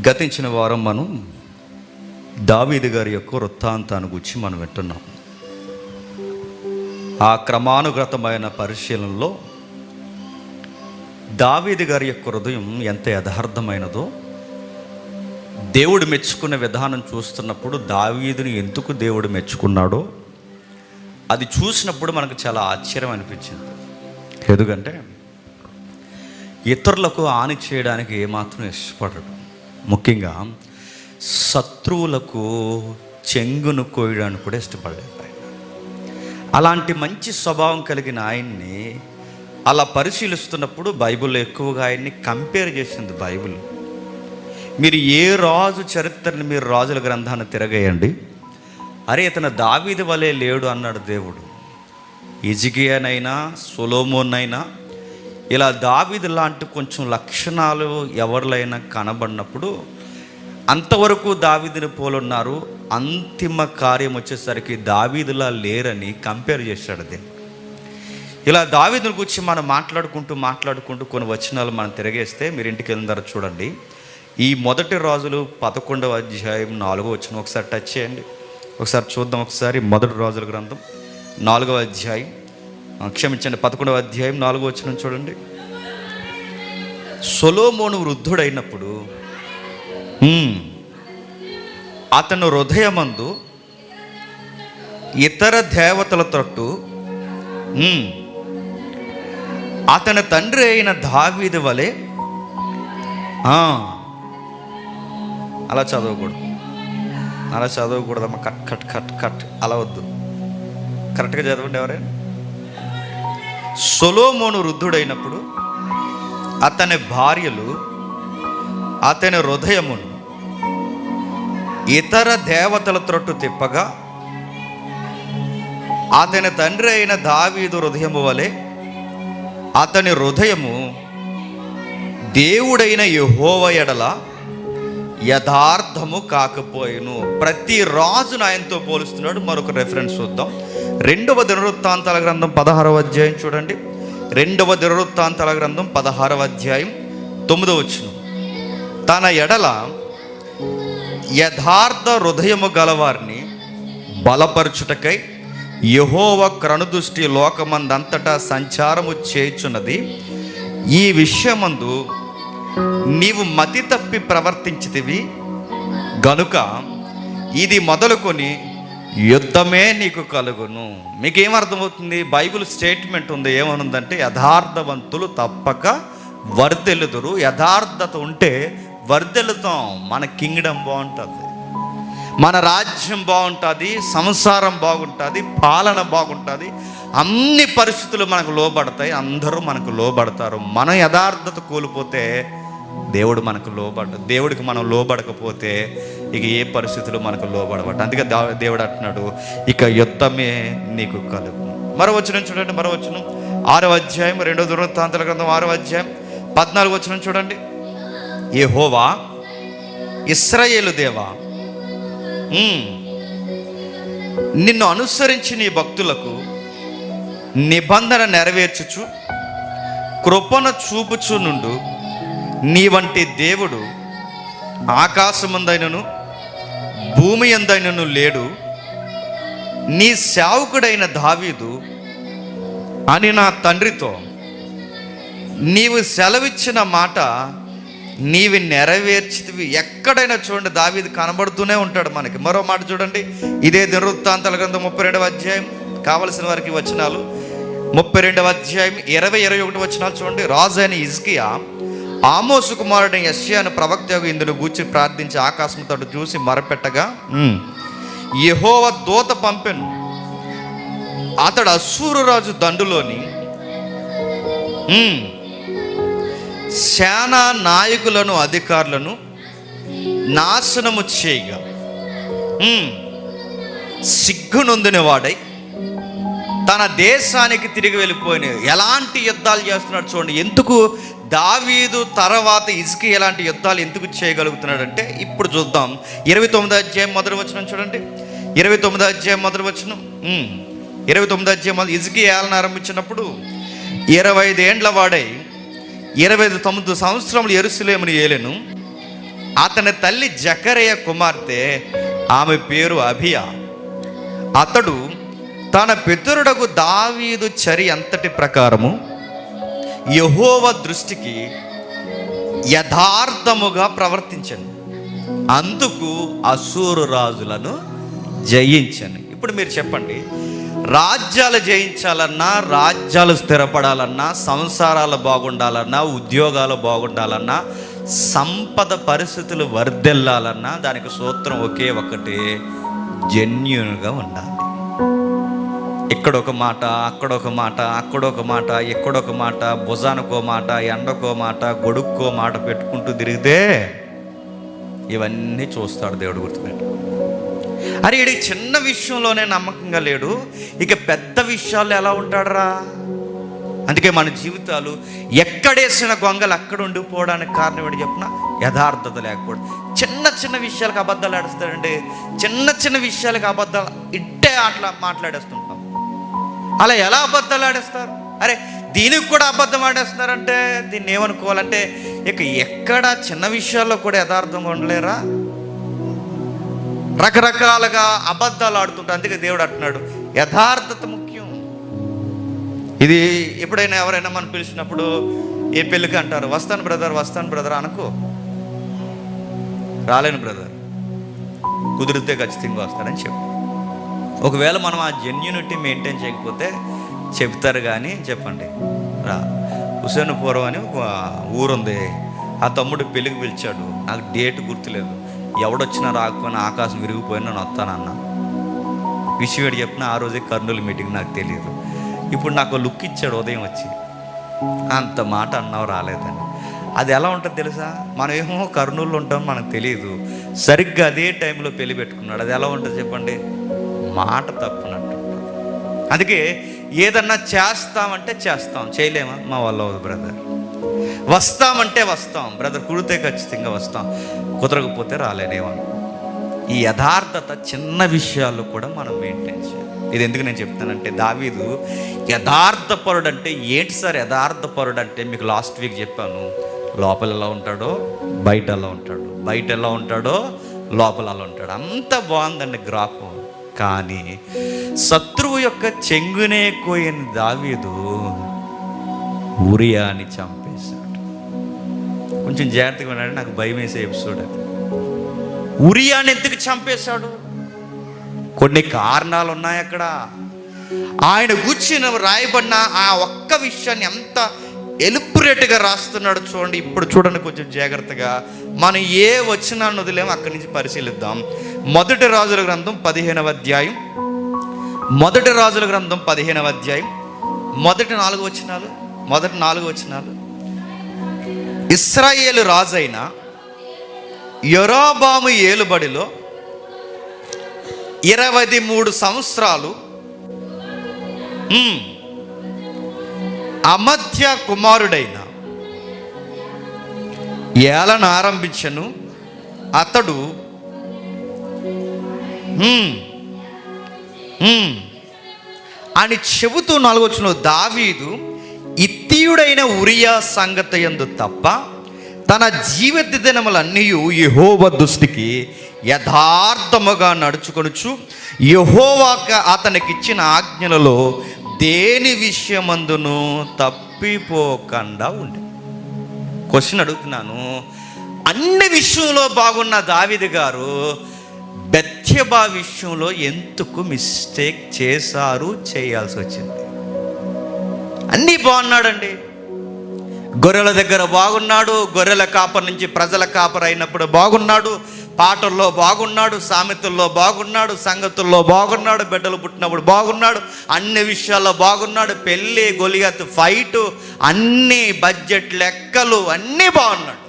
గతించిన వారం మనం దావీదు గారి యొక్క వృత్తాంతాన్ని గురించి మనం వింటున్నాం. ఆ క్రమానుగతమైన పరిశీలనలో దావీదు గారి యొక్క హృదయం ఎంత యథార్థమైనదో, దేవుడు మెచ్చుకున్న విధానం చూస్తున్నప్పుడు దావీదుని ఎందుకు దేవుడు మెచ్చుకున్నాడో అది చూసినప్పుడు మనకు చాలా ఆశ్చర్యం అనిపించింది. ఎందుకంటే ఇతరులకు హాని చేయడానికి ఏమాత్రం ఇష్టపడడు. ముఖ్యంగా శత్రువులకు చెంగును కోయడానికి కూడా ఇష్టపడలేదు ఆయన. అలాంటి మంచి స్వభావం కలిగిన ఆయన్ని అలా పరిశీలిస్తున్నప్పుడు బైబిల్లో ఎక్కువగా ఆయన్ని కంపేర్ చేసింది బైబిల్. మీరు ఏ రాజు చరిత్రని మీరు రాజుల గ్రంథాన్ని తిరగేయండి, అరే ఇతను దావీదు వలె లేడు అన్నాడు దేవుడు. హిజ్కియానైనా సొలొమోనైనా ఇలా దావీదు లాంటి కొంచెం లక్షణాలు ఎవరిలైనా కనబడినప్పుడు అంతవరకు దావీదుని పోలున్నారు, అంతిమ కార్యం వచ్చేసరికి దావీదులా లేరని కంపేర్ చేశాడు దీన్ని. ఇలా దావీదుని గురించి మనం మాట్లాడుకుంటూ కొన్ని వచనాలు మనం తిరగేస్తే మీరు ఇంటికి వెళ్ళిన తర్వాత చూడండి. ఈ మొదటి రాజులు 11వ అధ్యాయం 4వ వచనం ఒకసారి టచ్ చేయండి, ఒకసారి చూద్దాం. ఒకసారి మొదటి రాజుల గ్రంథం 4వ అధ్యాయం, క్షమించండి 11వ అధ్యాయం 4వ వచనం చూడండి. సొలొమోను వృద్ధుడైనప్పుడు అతను హృదయమందు ఇతర దేవతల తట్టు అతని తండ్రి అయిన దావీదు వలె అలా చదవకూడదమ్మా. కట్ కట్ కట్ కట్ అలా వద్దు, కరెక్ట్గా చదవండి ఎవరైనా. సొలొమోను వృద్ధుడైనప్పుడు అతని భార్యలు అతని హృదయమును ఇతర దేవతల త్రొట్టు తిప్పగా అతని తండ్రి అయిన దావీదు హృదయము వలె అతని హృదయము దేవుడైన యెహోవా ఎడల యథార్థము కాకపోయెను. ప్రతి రాజును ఆయనతో పోలుస్తున్నాడు. మరొక రెఫరెన్స్ చూద్దాం. 2వ దినవృత్తాంతాల గ్రంథం 16వ అధ్యాయం చూడండి. 2వ దినవృత్తాంతాల గ్రంథం 16వ అధ్యాయం 9వ వచనం. తన ఎడల యథార్థ హృదయము గలవారిని బలపరచుటకై యెహోవా కనుదృష్టి లోకమందంతటా సంచారము చేయుచున్నది. ఈ విషయమందు నీవు మతి తప్పి ప్రవర్తించితివి గనుక ఇది మొదలుకొని యుద్ధమే నీకు కలుగును. మీకు ఏమర్థమవుతుంది? బైబిల్ స్టేట్మెంట్ ఉంది, ఏమనుందంటే యథార్థవంతులు తప్పక వర్ధిల్లుదురు. యథార్థత ఉంటే వర్ధిల్లుతాం. మన కింగ్డమ్ బాగుంటుంది, మన రాజ్యం బాగుంటుంది, సంసారం బాగుంటుంది, పాలన బాగుంటుంది, అన్ని పరిస్థితులు మనకు లోబడతాయి, అందరూ మనకు లోబడతారు. మనం యథార్థత కోల్పోతే దేవుడికి మనం లోబడకపోతే ఇక ఏ పరిస్థితులు మనకు లోబడబట్ట. అందుకే దేవుడు అంటున్నాడు, ఇక యుద్ధమే నీకు కలుగు. మరో వచనం చూడండి, మరో వచనం 6వ అధ్యాయం 2వ దినవృత్తాంతాల గ్రంథం 6వ అధ్యాయం 14వ వచనం చూడండి. యెహోవా ఇశ్రాయేలు దేవా, నిన్ను అనుసరించి నీ భక్తులకు నిబంధన నెరవేర్చుచు కృపను చూపుచు నుండు నీ వంటి దేవుడు ఆకాశమందైనను భూమి యందైనను లేడు. నీ సేవకుడైన దావీదు అని నా తండ్రితో నీవు సెలవిచ్చిన మాట నీవి నెరవేర్చితివి. ఎక్కడైనా చూడండి దావీదు కనబడుతూనే ఉంటాడు మనకి. మరో మాట చూడండి, ఇదే దినవృత్తాంతాల గ్రంథం 32వ అధ్యాయం, కావలసిన వారికి వచనాలు 32వ అధ్యాయం 20-21 వచనాలు చూడండి. రాజు అయిన హిజ్కియా ఆమోసు కుమారుడైన యెషయాను ప్రవక్త ఇందును గూర్చి ప్రార్థించి ఆకాశం తట్టు చూసి మొరపెట్టగా యెహోవా దూత పంపెను. అతడు అశ్షూరు రాజు దండులోని సేనా నాయకులను అధికారులను నాశనము చేయగా సిగ్గునొందిన వాడై తన దేశానికి తిరిగి వెళ్ళిపోయిన. ఎలాంటి యుద్ధాలు చేస్తున్నాడు చూడండి. ఎందుకు దావీదు తర్వాత హిజ్కియా ఎలాంటి యుద్ధాలు ఎందుకు చేయగలుగుతున్నాడంటే ఇప్పుడు చూద్దాం. 29వ అధ్యాయం మొదటి వచనం చూడండి. 29వ అధ్యాయం మొదటి వచనం 29వ అధ్యాయం హిజ్కియా ఏలన ఆరంభించినప్పుడు 25 ఏండ్ల వాడై 29 సంవత్సరములు యెరూషలేమును ఏలెను. అతని తల్లి జకరయ కుమార్తె, ఆమె పేరు అబియా. అతడు తన పితరుడకు దావీదు చర్య అంతటి ప్రకారము యెహోవా దృష్టికి యథార్థముగా ప్రవర్తించను, అందుకు అశూరు రాజులను జయించను. ఇప్పుడు మీరు చెప్పండి, రాజ్యాలు జయించాలన్నా, రాజ్యాలు స్థిరపడాలన్నా, సంసారాలు బాగుండాలన్నా, ఉద్యోగాలు బాగుండాలన్నా, సంపద పరిస్థితులు వర్ధిల్లాలన్నా దానికి సూత్రం ఒకే ఒకటి, జెన్యూన్గా ఉండాలి. ఇక్కడొక మాట, అక్కడొక మాట, అక్కడొక మాట, ఎక్కడొక మాట, భుజానికో మాట, ఎండకో మాట, గొడుక్కో మాట పెట్టుకుంటూ తిరిగితే ఇవన్నీ చూస్తాడు దేవుడు. గుర్తుపెట్టు. అరే ఈడికి చిన్న విషయంలోనే నమ్మకంగా లేడు, ఇక పెద్ద విషయాల్లో ఎలా ఉంటాడరా? అందుకే మన జీవితాలు ఎక్కడేసిన గొంగలు అక్కడ ఉండిపోవడానికి కారణం ఏంటి చెప్పిన? యథార్థత లేకపోవడం. చిన్న చిన్న విషయాలకు అబద్ధాలు ఆడేస్తాడండి. చిన్న చిన్న విషయాలకు అబద్ధాలు ఇట్టే అట్లా మాట్లాడేస్తుంటాం. అలా ఎలా అబద్ధాలు ఆడేస్తారు? అరే దీనికి కూడా అబద్ధం ఆడేస్తున్నారంటే దీన్ని ఏమనుకోవాలంటే, ఇక ఎక్కడ చిన్న విషయాల్లో కూడా యథార్థంగా ఉండలేరా? రకరకాలుగా అబద్ధాలు ఆడుతుంటారు. అందుకే దేవుడు అంటున్నాడు, యథార్థత ముఖ్యం. ఇది ఎప్పుడైనా ఎవరైనా మనం పిలిచినప్పుడు ఏ పెళ్ళికి అంటారు, వస్తాను బ్రదర్ అనుకో, రాలేను బ్రదర్, కుదిరితే ఖచ్చితంగా వస్తానని చెప్పు. ఒకవేళ మనం ఆ జెన్యూనిటీ మెయింటైన్ చేయకపోతే చెప్తారు కానీ, చెప్పండి రా, హుసేన్పురం అని ఒక ఊరుంది, ఆ తమ్ముడు పెళ్ళికి పిలిచాడు, నాకు డేట్ గుర్తులేదు, ఎవడొచ్చినా రాకపోయినా ఆకాశం విరిగిపోయినా నేను వస్తానన్నా. విషయం ఏడు చెప్పిన ఆ రోజే కర్నూలు మీటింగ్, నాకు తెలియదు. ఇప్పుడు నాకు లుక్ ఇచ్చాడు ఉదయం వచ్చి, అంత మాట అన్నావు రాలేదని. అది ఎలా ఉంటుంది తెలుసా? మనం ఏమో కర్నూలులో ఉంటాం, మనకు తెలియదు. సరిగ్గా అదే టైంలో పెళ్లి పెట్టుకున్నాడు. అది ఎలా ఉంటుంది చెప్పండి? మాట తప్పునట్టు. అందుకే ఏదన్నా చేస్తామంటే చేస్తాం, చేయలేమా? మా వల్ల అవుతుంది బ్రదర్. వస్తామంటే వస్తాం బ్రదర్, కుడితే ఖచ్చితంగా వస్తాం, కుదరకపోతే రాలేనేమని. ఈ యథార్థత చిన్న విషయాల్లో కూడా మనం మెయింటైన్ చేయాలి. ఇది ఎందుకు నేను చెప్తానంటే, దావీదు యథార్థపరుడు అంటే ఏంటి సార్? యథార్థపరుడు అంటే మీకు లాస్ట్ వీక్ చెప్పాను, లోపల ఎలా ఉంటాడో బయట ఎలా ఉంటాడు, బయట ఎలా ఉంటాడో లోపల అలా ఉంటాడు. అంత బాగుందండి గ్రాఫ్. కానీ శత్రువు యొక్క చెంగునే కోయని దావీదు ఉరియాని చంపేశాడు. కొంచెం జాగ్రత్తగా ఉన్నాడు, నాకు భయం వేసే ఎపిసోడ్ అది. ఉరియాని ఎందుకు చంపేశాడు? కొన్ని కారణాలు ఉన్నాయి అక్కడ. ఆయన కూర్చుని రాయబడిన ఆ ఒక్క విషయాన్ని ఎంత ఎలుపురేటుగా రాస్తున్నాడు చూడండి. ఇప్పుడు చూడండి కొంచెం జాగ్రత్తగా. మనం ఏ వచనాన్ని వదిలేమో అక్కడి నుంచి పరిశీలిద్దాం. మొదటి రాజుల గ్రంథం 15వ అధ్యాయం, మొదటి రాజుల గ్రంథం 15వ అధ్యాయం మొదటి 4 వచనాలు. ఇశ్రాయేలు రాజైన యెరోబాము ఏలుబడిలో 23 సంవత్సరాలు అమధ్య కుమారుడైన ఏలన ఆరంభించను. అతడు అని చెబుతూ 4వ వచనంలో, దావీదు ఇత్తీయుడైన ఉరియా సంగతి యందు తప్ప తన జీవిత దినములన్నీ యెహోవా దృష్టికి యథార్థముగా నడుచుకొనుచు యెహోవా అతనికిచ్చిన ఆజ్ఞలలో దేని విషయమందును తప్పిపోకుండా ఉండే. క్వశ్చన్ అడుగుతున్నాను, అన్ని విషయంలో బాగున్న దావీదు గారు బెత్షెబా విషయంలో ఎందుకు మిస్టేక్ చేయాల్సి వచ్చింది? అన్నీ బాగున్నాడండి. గొర్రెల దగ్గర బాగున్నాడు, గొర్రెల కాపరి నుంచి ప్రజల కాపరి అయినప్పుడు బాగున్నాడు, పాటల్లో బాగున్నాడు, సామెతల్లో బాగున్నాడు, సంగతుల్లో బాగున్నాడు, బిడ్డలు పుట్టినప్పుడు బాగున్నాడు, అన్ని విషయాల్లో బాగున్నాడు, పెళ్ళి, గొలియాత్ ఫైటు, అన్ని బడ్జెట్ లెక్కలు అన్నీ బాగున్నాడు.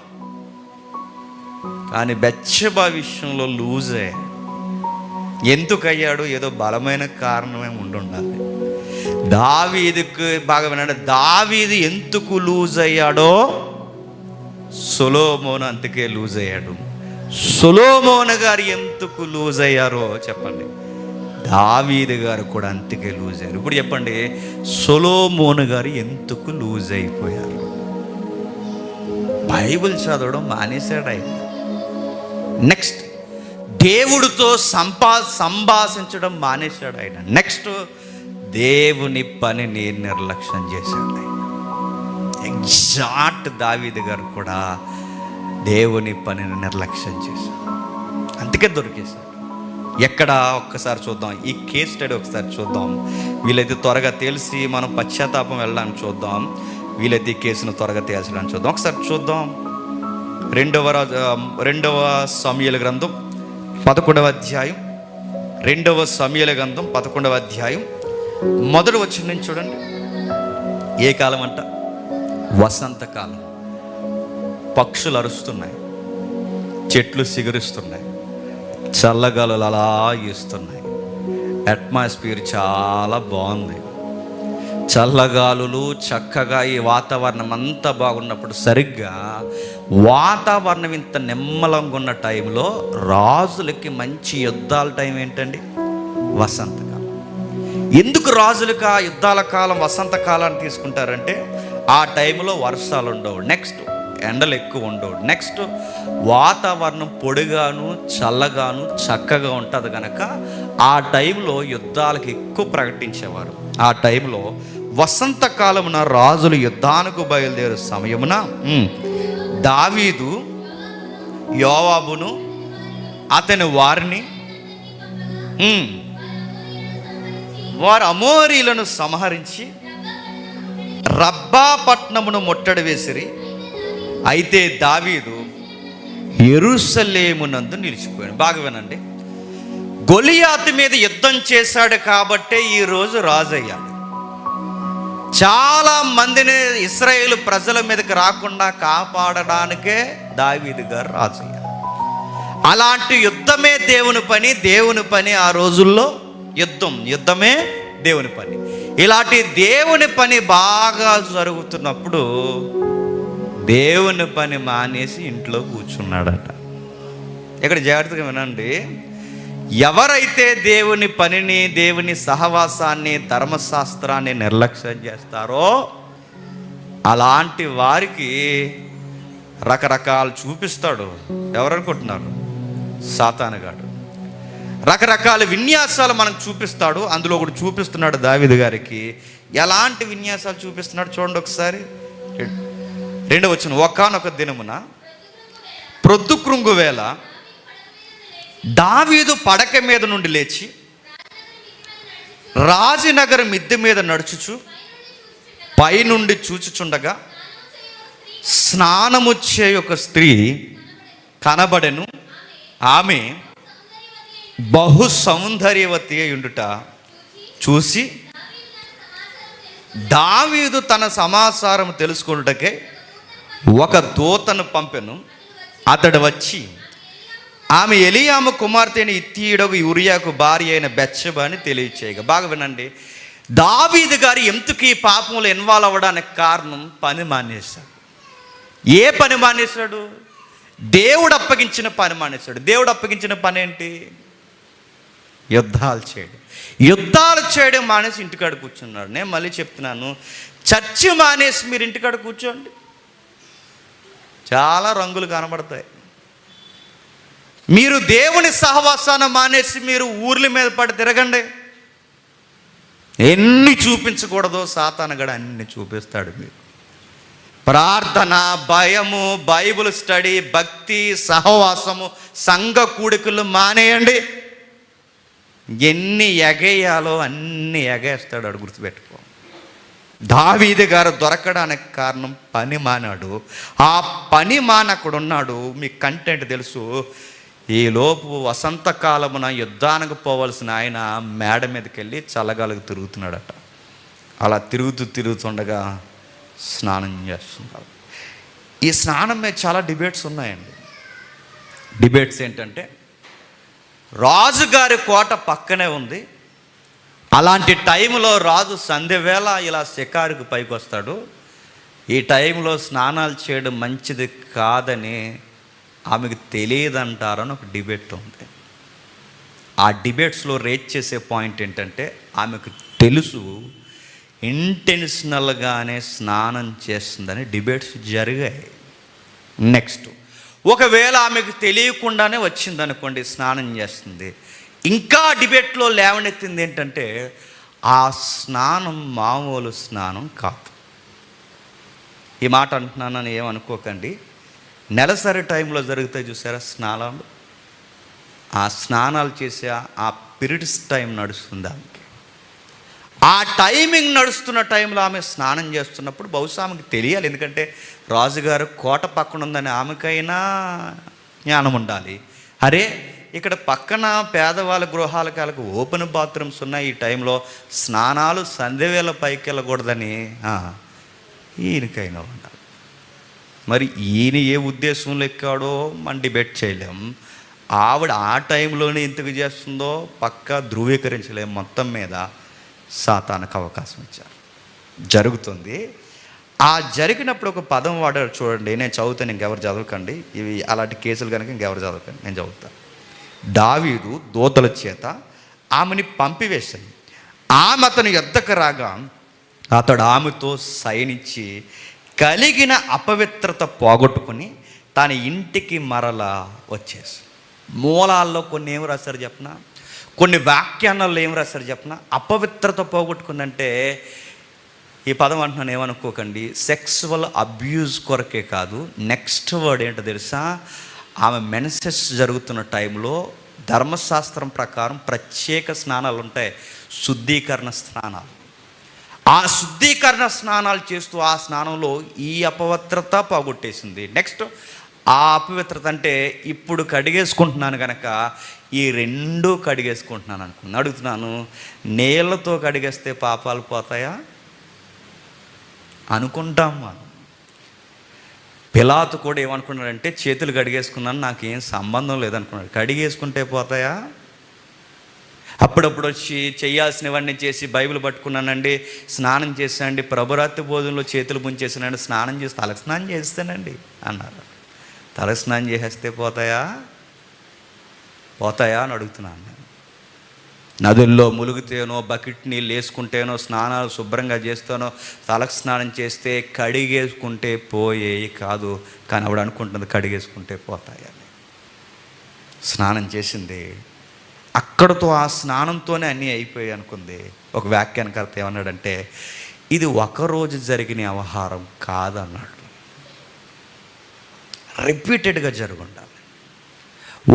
కానీ బెత్షెబా విషయంలో లూజ్ అయ్యాడు. ఎందుకు అయ్యాడు? ఏదో బలమైన కారణమే ఉండాలి. దావీదుకు బాగా విన్నాడు. దావీదు ఎందుకు లూజ్ అయ్యాడో సొలొమోను అందుకే లూజ్ అయ్యాడు. సొలొమోను గారు ఎందుకు లూజ్ అయ్యారో చెప్పండి, దావీదు గారు కూడా అందుకే లూజ్ అయ్యారు. ఇప్పుడు చెప్పండి, సొలొమోను గారు ఎందుకు లూజ్ అయిపోయారు? బైబిల్ చదవడం మానేశాడు ఆయన. నెక్స్ట్ దేవుడితో సంభాషించడం మానేశాడు ఆయన. నెక్స్ట్ దేవుని పనిని నిర్లక్ష్యం చేశాడు ఆయన. ఎగ్జాక్ట్ దావీదు గారు కూడా దేవుని పనిని నిర్లక్ష్యం చేశాడు, అందుకే దొరికేశాడు. ఎక్కడ ఒక్కసారి చూద్దాం, ఈ కేస్ స్టడీ ఒకసారి చూద్దాం. వీలైతే త్వరగా తెలిసి మనం పశ్చాత్తాపం వెళ్ళడానికి చూద్దాం. వీలైతే ఈ కేసును త్వరగా తేల్చడానికి చూద్దాం. ఒకసారి చూద్దాం. రెండవ సమూయేలు గ్రంథం 11వ అధ్యాయం. 2వ సమూయేలు గ్రంథం 11వ అధ్యాయం మొదటి వచనం నుంచి చూడండి. ఏ కాలం అంట? వసంతకాలం. పక్షులు అరుస్తున్నాయి, చెట్లు సిగురిస్తున్నాయి, చల్లగాలులు అలా ఈస్తున్నాయి. అట్మాస్ఫియర్ చాలా బాగుంది. చల్లగాలులు చక్కగా, ఈ వాతావరణం అంతా బాగున్నప్పుడు సరిగ్గా వాతావరణం ఇంత నిమ్మలంగా ఉన్న టైంలో రాజులకి మంచి యుద్ధాల టైం ఏంటండి? వసంతకాలం. ఎందుకు రాజులకి ఆ యుద్ధాల కాలం వసంతకాలాన్ని తీసుకుంటారంటే ఆ టైంలో వర్షాలు ఉండవు, నెక్స్ట్ ఎండలు ఎక్కువ ఉండవు, నెక్స్ట్ వాతావరణం పొడిగాను చల్లగాను చక్కగా ఉంటుంది కనుక ఆ టైంలో యుద్ధాలకు ఎక్కువ ప్రకటించేవారు. ఆ టైంలో వసంతకాలమున రాజులు యుద్ధానికి బయలుదేరు సమయమున దావీదు యోవాబును అతని వారిని వారు అమోరీలను సంహరించి రబ్బా పట్టణమును ముట్టడి వేసిరి. అయితే దావీదు యెరూషలేమునందు నిలిచిపోయాడు. బాగా వినండి, గొలియాతు మీద యుద్ధం చేశాడు కాబట్టే ఈరోజు రాజు అయ్యాడు. చాలా మందిని ఇశ్రాయేలు ప్రజల మీదకి రాకుండా కాపాడడానికే దావీదు గారు రాజు అయ్యాడు. అలాంటి యుద్ధమే దేవుని పని. దేవుని పని ఆ రోజుల్లో యుద్ధమే దేవుని పని. ఇలాంటి దేవుని పని బాగా జరుగుతున్నప్పుడు దేవుని పని మానేసి ఇంట్లో కూర్చున్నాడట. ఇక్కడ జాగ్రత్తగా వినండి, ఎవరైతే దేవుని పనిని, దేవుని సహవాసాన్ని, ధర్మశాస్త్రాన్ని నిర్లక్ష్యం చేస్తారో అలాంటి వారికి రకరకాలు చూపిస్తాడు. ఎవరనుకుంటున్నారు? సాతానుగాడు రకరకాల విన్యాసాలు మనకు చూపిస్తాడు. అందులో ఒకటి చూపిస్తున్నాడు దావీదు గారికి. ఎలాంటి విన్యాసాలు చూపిస్తున్నాడు చూడండి ఒకసారి. 2వ వచనం. ఒకానొక దినమున ప్రొద్దుకృంగు వేళ దావీదు పడక మీద నుండి లేచి రాజనగర మిద్దె మీద నడుచుచు పైనుండి చూచుచుండగా స్నానము చేయు ఒక స్త్రీ కనబడెను. ఆమె బహు సౌందర్యవతి అయ్యుండుట చూసి దావీదు తన సమాచారం తెలుసుకొనుటకై ఒక దూతను పంపెను. అతడు వచ్చి ఆమె ఎలీయాము కుమార్తె అయిన ఇత్తీయుడగు యూరియాకు భార్య అయిన బెత్షెబ అని తెలియచేయగా. బాగా వినండి, దావీదు గారు ఎందుకు ఈ పాపంలో ఇన్వాల్వ్ అవ్వడానికి కారణం పని మానేశాడు. ఏ పని మానేశాడు? దేవుడు అప్పగించిన పని మానేశాడు. దేవుడు అప్పగించిన పని ఏంటి? యుద్ధాలు చేయడం మానేసి ఇంటికాడ కూర్చున్నాడు. నేను మళ్ళీ చెప్తున్నాను, చర్చి మానేసి మీరు ఇంటికాడ కూర్చోండి, చాలా రంగులు కనబడతాయి. మీరు దేవుని సహవాసాన్ని మానేసి మీరు ఊర్ల మీద పడి తిరగండి, ఎన్ని చూపించకూడదో సాతానుగాడు అన్ని చూపిస్తాడు. మీరు ప్రార్థన, భయము, బైబిల్ స్టడీ, భక్తి, సహవాసము, సంఘ కూడికలు మానేయండి. ఎన్ని ఎగేయాలో అన్ని ఎగేస్తాడు. అడు గుర్తుపెట్టుకో. దావీదు గారు దొరకడానికి కారణం పని మానాడు. ఆ పని మానకుడున్నాడు. మీకు కంటెంట్ తెలుసు. ఈలోపు వసంతకాలమున యుద్ధానికి పోవలసిన ఆయన మేడ మీదకి వెళ్ళి చల్లగాలకు తిరుగుతున్నాడట. అలా తిరుగుతుండగా స్నానం చేస్తున్నాడు. ఈ స్నానం మీద చాలా డిబేట్స్ ఉన్నాయండి. డిబేట్స్ ఏంటంటే, రాజుగారి కోట పక్కనే ఉంది. అలాంటి టైంలో రాజు సంధ్యవేళ ఇలా షికారుకు పైకి వస్తాడు. ఈ టైంలో స్నానాలు చేయడం మంచిది కాదని ఆమెకు తెలియదంటారని ఒక డిబేట్ ఉంది. ఆ డిబేట్స్లో రేట్ చేసే పాయింట్ ఏంటంటే, ఆమెకు తెలుసు ఇంటెన్షనల్గానే స్నానం చేస్తుందని డిబేట్స్ జరిగాయి. నెక్స్ట్ ఒకవేళ ఆమెకు తెలియకుండానే వచ్చిందనుకోండి, స్నానం చేస్తుంది. ఇంకా డిబేట్లో లేవనెత్తింది ఏంటంటే ఆ స్నానం మామూలు స్నానం కాదు. ఈ మాట అంటున్నానని ఏమనుకోకండి. నెలసరి టైంలో జరుగుతాయి చూసారా స్నానాలు, ఆ స్నానాలు చేసే ఆ పీరియడ్స్ టైం నడుస్తుంది ఆమెకి. ఆ టైమింగ్ నడుస్తున్న టైంలో ఆమె స్నానం చేస్తున్నప్పుడు బహుశా ఆమెకు తెలియాలి. ఎందుకంటే రాజుగారు కోట పక్కన ఉందని ఆమెకైనా జ్ఞానం ఉండాలి. అరే, ఇక్కడ పక్కన పేదవాళ్ళ గృహాలకు ఓపెన్ బాత్రూమ్స్ ఉన్నాయి, ఈ టైంలో స్నానాలు సంధ్యవేళ పైకి వెళ్ళకూడదని ఈయనకైనా ఉండాలి. మరి ఈయన ఏ ఉద్దేశంలో ఎక్కాడో మనం డిబేట్ చేయలేం. ఆవిడ ఆ టైంలోనే ఎందుకు చేస్తుందో పక్కా ధృవీకరించలేం. మొత్తం మీద సాతానుకు అవకాశం ఇచ్చారు. జరుగుతుంది. ఆ జరిగినప్పుడు ఒక పదం వాడారు చూడండి, నేను చదువుతాను, ఇంకెవరు చదవకండి. ఇవి అలాంటి కేసులు కనుక ఇంకెవరు చదవకండి, నేను చదువుతాను. దావీదు దూతల చేత ఆమెని పంపివేశాను. ఆమె అతని యొద్దకు రాగా అతడు ఆమెతో సైనించి కలిగిన అపవిత్రత పోగొట్టుకుని తన ఇంటికి మరలా వచ్చేసి. మూలాల్లో కొన్ని ఏమి రాశారు చెప్పనా, కొన్ని వ్యాఖ్యానాల్లో ఏం రాశారు చెప్పనా, అపవిత్రత పోగొట్టుకుందంటే ఈ పదం అంటున్నాను ఏమనుకోకండి, సెక్సువల్ అబ్యూజ్ కొరకే కాదు. నెక్స్ట్ వర్డ్ ఏంటో తెలుసా, ఆమె మెన్సెస్ జరుగుతున్న టైంలో ధర్మశాస్త్రం ప్రకారం ప్రత్యేక స్నానాలు ఉంటాయి, శుద్ధీకరణ స్నానాలు. ఆ శుద్ధీకరణ స్నానాలు చేస్తూ ఆ స్నానంలో ఈ అపవిత్రత పోగొట్టేసింది. నెక్స్ట్ ఆ అపవిత్రత అంటే ఇప్పుడు కడిగేసుకుంటున్నాను కనుక ఈ రెండు కడిగేసుకుంటున్నాను అనుకున్నాను. అడుగుతున్నాను, నీళ్ళతో కడిగేస్తే పాపాలు పోతాయా అనుకుంటాం మనం. పిలాతు కూడా ఏమనుకున్నాడంటే చేతులు కడిగేసుకున్నాను, నాకేం సంబంధం లేదనుకున్నాడు. కడిగేసుకుంటే పోతాయా? అప్పుడప్పుడు వచ్చి చేయాల్సినవన్నీ చేసి బైబిల్ పట్టుకున్నానండి, స్నానం చేశానండి, ప్రభురాత్రి భోజనంలో చేతులు ముంచేసానండి, స్నానం చేసి తలకు స్నానం చేస్తానండి అన్నారు. తలకు స్నానం చేసేస్తే పోతాయా అని అడుగుతున్నాను నేను. నదుల్లో ములుగుతేనో, బకెట్ నీళ్ళు వేసుకుంటేనో, స్నానాలు శుభ్రంగా చేస్తానో, తలకు స్నానం చేస్తే కడిగేసుకుంటే పోయేవి కాదు. కానీ ఆవిడ అనుకుంటుంది కడిగేసుకుంటే పోతాయని. స్నానం చేసింది, అక్కడతో ఆ స్నానంతోనే అన్నీ అయిపోయాయి అనుకుంది. ఒక వ్యాఖ్యానకర్త ఏమన్నాడంటే ఇది ఒకరోజు జరిగిన వ్యవహారం కాదన్నాడు. రిపీటెడ్గా జరుగుండాలి.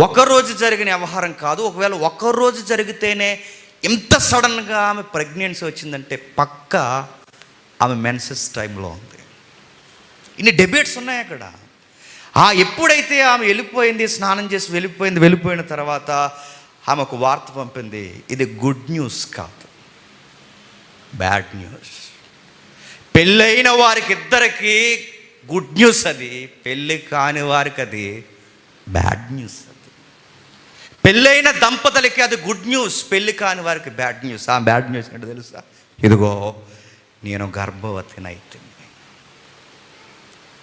ఒకరోజు జరిగిన వ్యవహారం కాదు. ఒకవేళ ఒకరోజు జరిగితేనే ఇంత సడన్గా ఆమె ప్రెగ్నెన్సీ వచ్చిందంటే పక్క ఆమె మెన్సెస్ టైంలో ఉంది. ఇన్ని డిబేట్స్ ఉన్నాయి అక్కడ. ఎప్పుడైతే ఆమె వెళ్ళిపోయింది, స్నానం చేసి వెళ్ళిపోయిన తర్వాత ఆమె ఒక వార్త పంపింది. ఇది గుడ్ న్యూస్ కాదు, బ్యాడ్ న్యూస్. పెళ్ళైన వారికి ఇద్దరికి గుడ్ న్యూస్ అది, పెళ్ళి కాని వారికి అది బ్యాడ్ న్యూస్. పెళ్ళైన దంపతులకి అది గుడ్ న్యూస్, పెళ్ళి కాని వారికి బ్యాడ్ న్యూస్. ఆ బ్యాడ్ న్యూస్ ఏంటో తెలుసా? ఇదిగో నేను గర్భవతినైతుంది.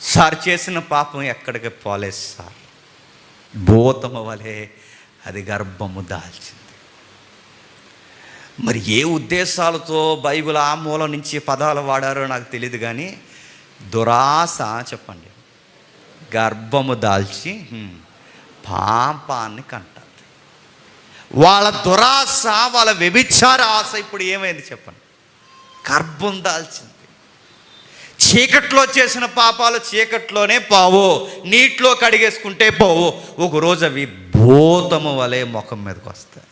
సార్ చేసిన పాపం ఎక్కడికి పోలేదు సార్, భూతము వలె అది గర్భము దాల్చింది. మరి ఏ ఉద్దేశాలతో బైబిల్ ఆ మూలం నుంచి పదాలు వాడారో నాకు తెలియదు, కానీ దురాశ చెప్పండి గర్భము దాల్చి పాపాన్ని కంటారు. వాళ్ళ దురాశ, వాళ్ళ వ్యభిచార ఆశ ఇప్పుడు ఏమైంది చెప్పండి, గర్భం దాల్చింది. చీకట్లో చేసిన పాపాలు చీకట్లోనే పోవు, నీటిలో కడిగేసుకుంటే పోవు. ఒకరోజు అవి భూతము వలె ముఖం మీదకి వస్తాయి.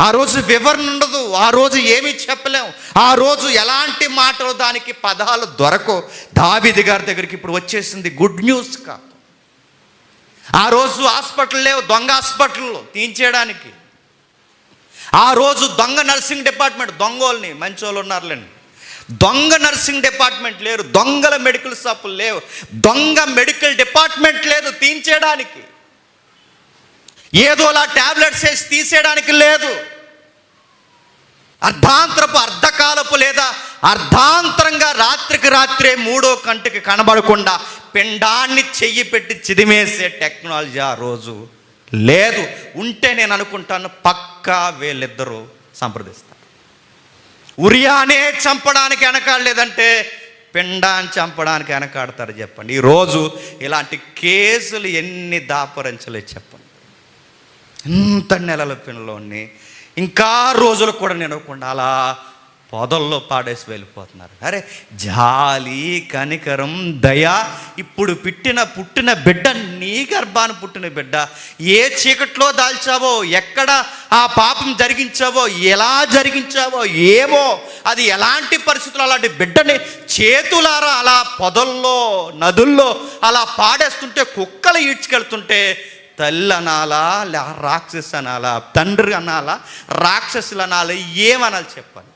ఆ రోజు వివరణ ఉండదు, ఆ రోజు ఏమీ చెప్పలేము, ఆ రోజు ఎలాంటి మాటలు దానికి పదాలు దొరకవు. దావీదు గారి దగ్గరికి ఇప్పుడు వచ్చేసింది గుడ్ న్యూస్ కాదు. ఆ రోజు హాస్పిటల్ లేవు, దొంగ హాస్పిటల్లో తీయించేయడానికి. ఆ రోజు దొంగ నర్సింగ్ డిపార్ట్మెంట్, దొంగోళ్ళని మంచోళ్ళు ఉన్నారులేండి, దొంగ నర్సింగ్ డిపార్ట్మెంట్ లేరు, దొంగల మెడికల్ షాపులు లేవు, దొంగ మెడికల్ డిపార్ట్మెంట్ లేదు తీయించేయడానికి. ఏదోలా ట్యాబ్లెట్స్ వేసి తీసేయడానికి లేదు. అర్ధకాలపు లేదా అర్ధాంతరంగా రాత్రికి రాత్రే మూడో కంటికి కనబడకుండా పిండాన్ని చెయ్యి పెట్టి చిదిమేసే టెక్నాలజీ ఆ రోజు లేదు. ఉంటే నేను అనుకుంటాను పక్కా వీళ్ళిద్దరూ సంప్రదిస్తారు. ఉరియానే చంపడానికి వెనకాడలేదంటే పిండాన్ని చంపడానికి వెనకాడతారు చెప్పండి? ఈరోజు ఇలాంటి కేసులు ఎన్ని దాపరించలేదు చెప్పండి. ఇంత నెలల పిల్లలోని ఇంకా రోజులు కూడా నిలవకుండా అలా పొదల్లో పాడేసి వెళ్ళిపోతున్నారు. అరే, జాలి, కనికరం, దయ, ఇప్పుడు పుట్టిన బిడ్డ, నీ గర్భాన్ని పుట్టిన బిడ్డ ఏ చీకట్లో దాల్చావో, ఎక్కడ ఆ పాపం జరిగించావో, ఎలా జరిగించావో ఏమో, అది ఎలాంటి పరిస్థితులు అలాంటి బిడ్డని చేతులారా అలా పొదల్లో, నదుల్లో అలా పాడేస్తుంటే, కుక్కలు ఈడ్చుకెళ్తుంటే తల్లి అనాలా, రాక్షసు అనాలా, తండ్రి అనాలా, రాక్షసులు అనాలా, ఏమనాలి చెప్పండి?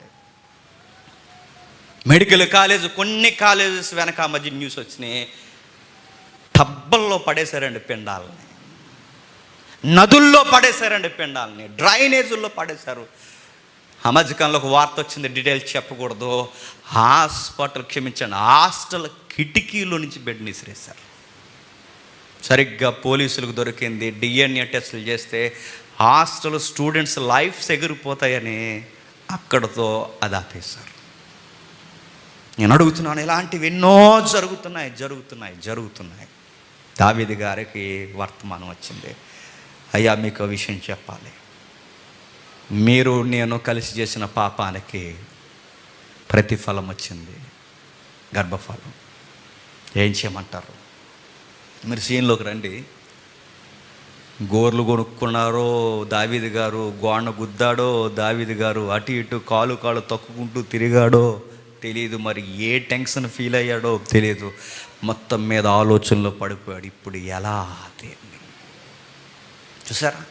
మెడికల్ కాలేజ్, కొన్ని కాలేజెస్ వెనక ఆ మధ్య న్యూస్ వచ్చినాయి, టబ్బల్లో పడేశారండి పిండాలని, నదుల్లో పడేశారండి పిండాలని, డ్రైనేజుల్లో పడేశారు. ఆ మధ్యకాలంలో ఒక వార్త వచ్చింది, డీటెయిల్స్ చెప్పకూడదు. హాస్టల్ కిటికీలో నుంచి బెడ్ విసిరేశారు. సరిగ్గా పోలీసులకు దొరికింది, DNA టెస్టులు చేస్తే హాస్టల్ స్టూడెంట్స్ లైఫ్స్ ఎగిరిపోతాయని అక్కడతో అది ఆపేశారు. నేను అడుగుతున్నాను, ఇలాంటివి ఎన్నో జరుగుతున్నాయి. దావీదు గారికి వర్తమానం వచ్చింది, అయ్యా మీకు విషయం చెప్పాలి, మీరు నేను కలిసి చేసిన పాపానికి ప్రతిఫలం వచ్చింది, గర్భఫలం. ఏం చేయమంటారు? మీరు సీన్లోకి రండి. గోర్లు కొనుక్కున్నారో దావీదు గారు, గోడ గుద్దాడో దావీదు గారు, అటు ఇటు కాలు తొక్కుకుంటూ తిరిగాడో తెలియదు, మరి ఏ టెన్షన్ ఫీల్ అయ్యాడో తెలియదు, మొత్తం మీద ఆలోచనలో పడిపోయాడు. ఇప్పుడు ఎలా దేన్ని చూసారా?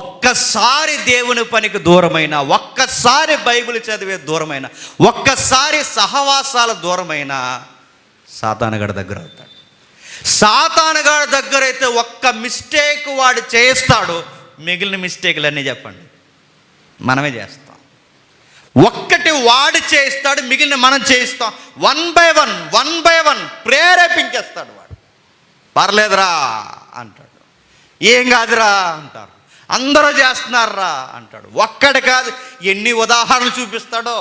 ఒక్కసారి దేవుని పనికి దూరమైన, ఒక్కసారి బైబిల్ చదివే దూరమైన, ఒక్కసారి సహవాసాల దూరమైన సాతానుగాడి దగ్గర అవుతాడు. సాతానుగాడి దగ్గర అయితే ఒక్క మిస్టేక్ వాడు చేస్తాడు, మిగిలిన మిస్టేక్లన్నీ చెప్పండి మనమే చేస్తాం. ఒక్కటి వాడు చేస్తాడు, మిగిలిన మనం చేస్తాం. వన్ బై వన్ ప్రేరేపించేస్తాడు వాడు. పర్లేదురా అంటాడు, ఏం కాదురా అంటారు, అందరూ చేస్తున్నారా అంటాడు. ఒక్కటి కాదు, ఎన్ని ఉదాహరణలు చూపిస్తాడో.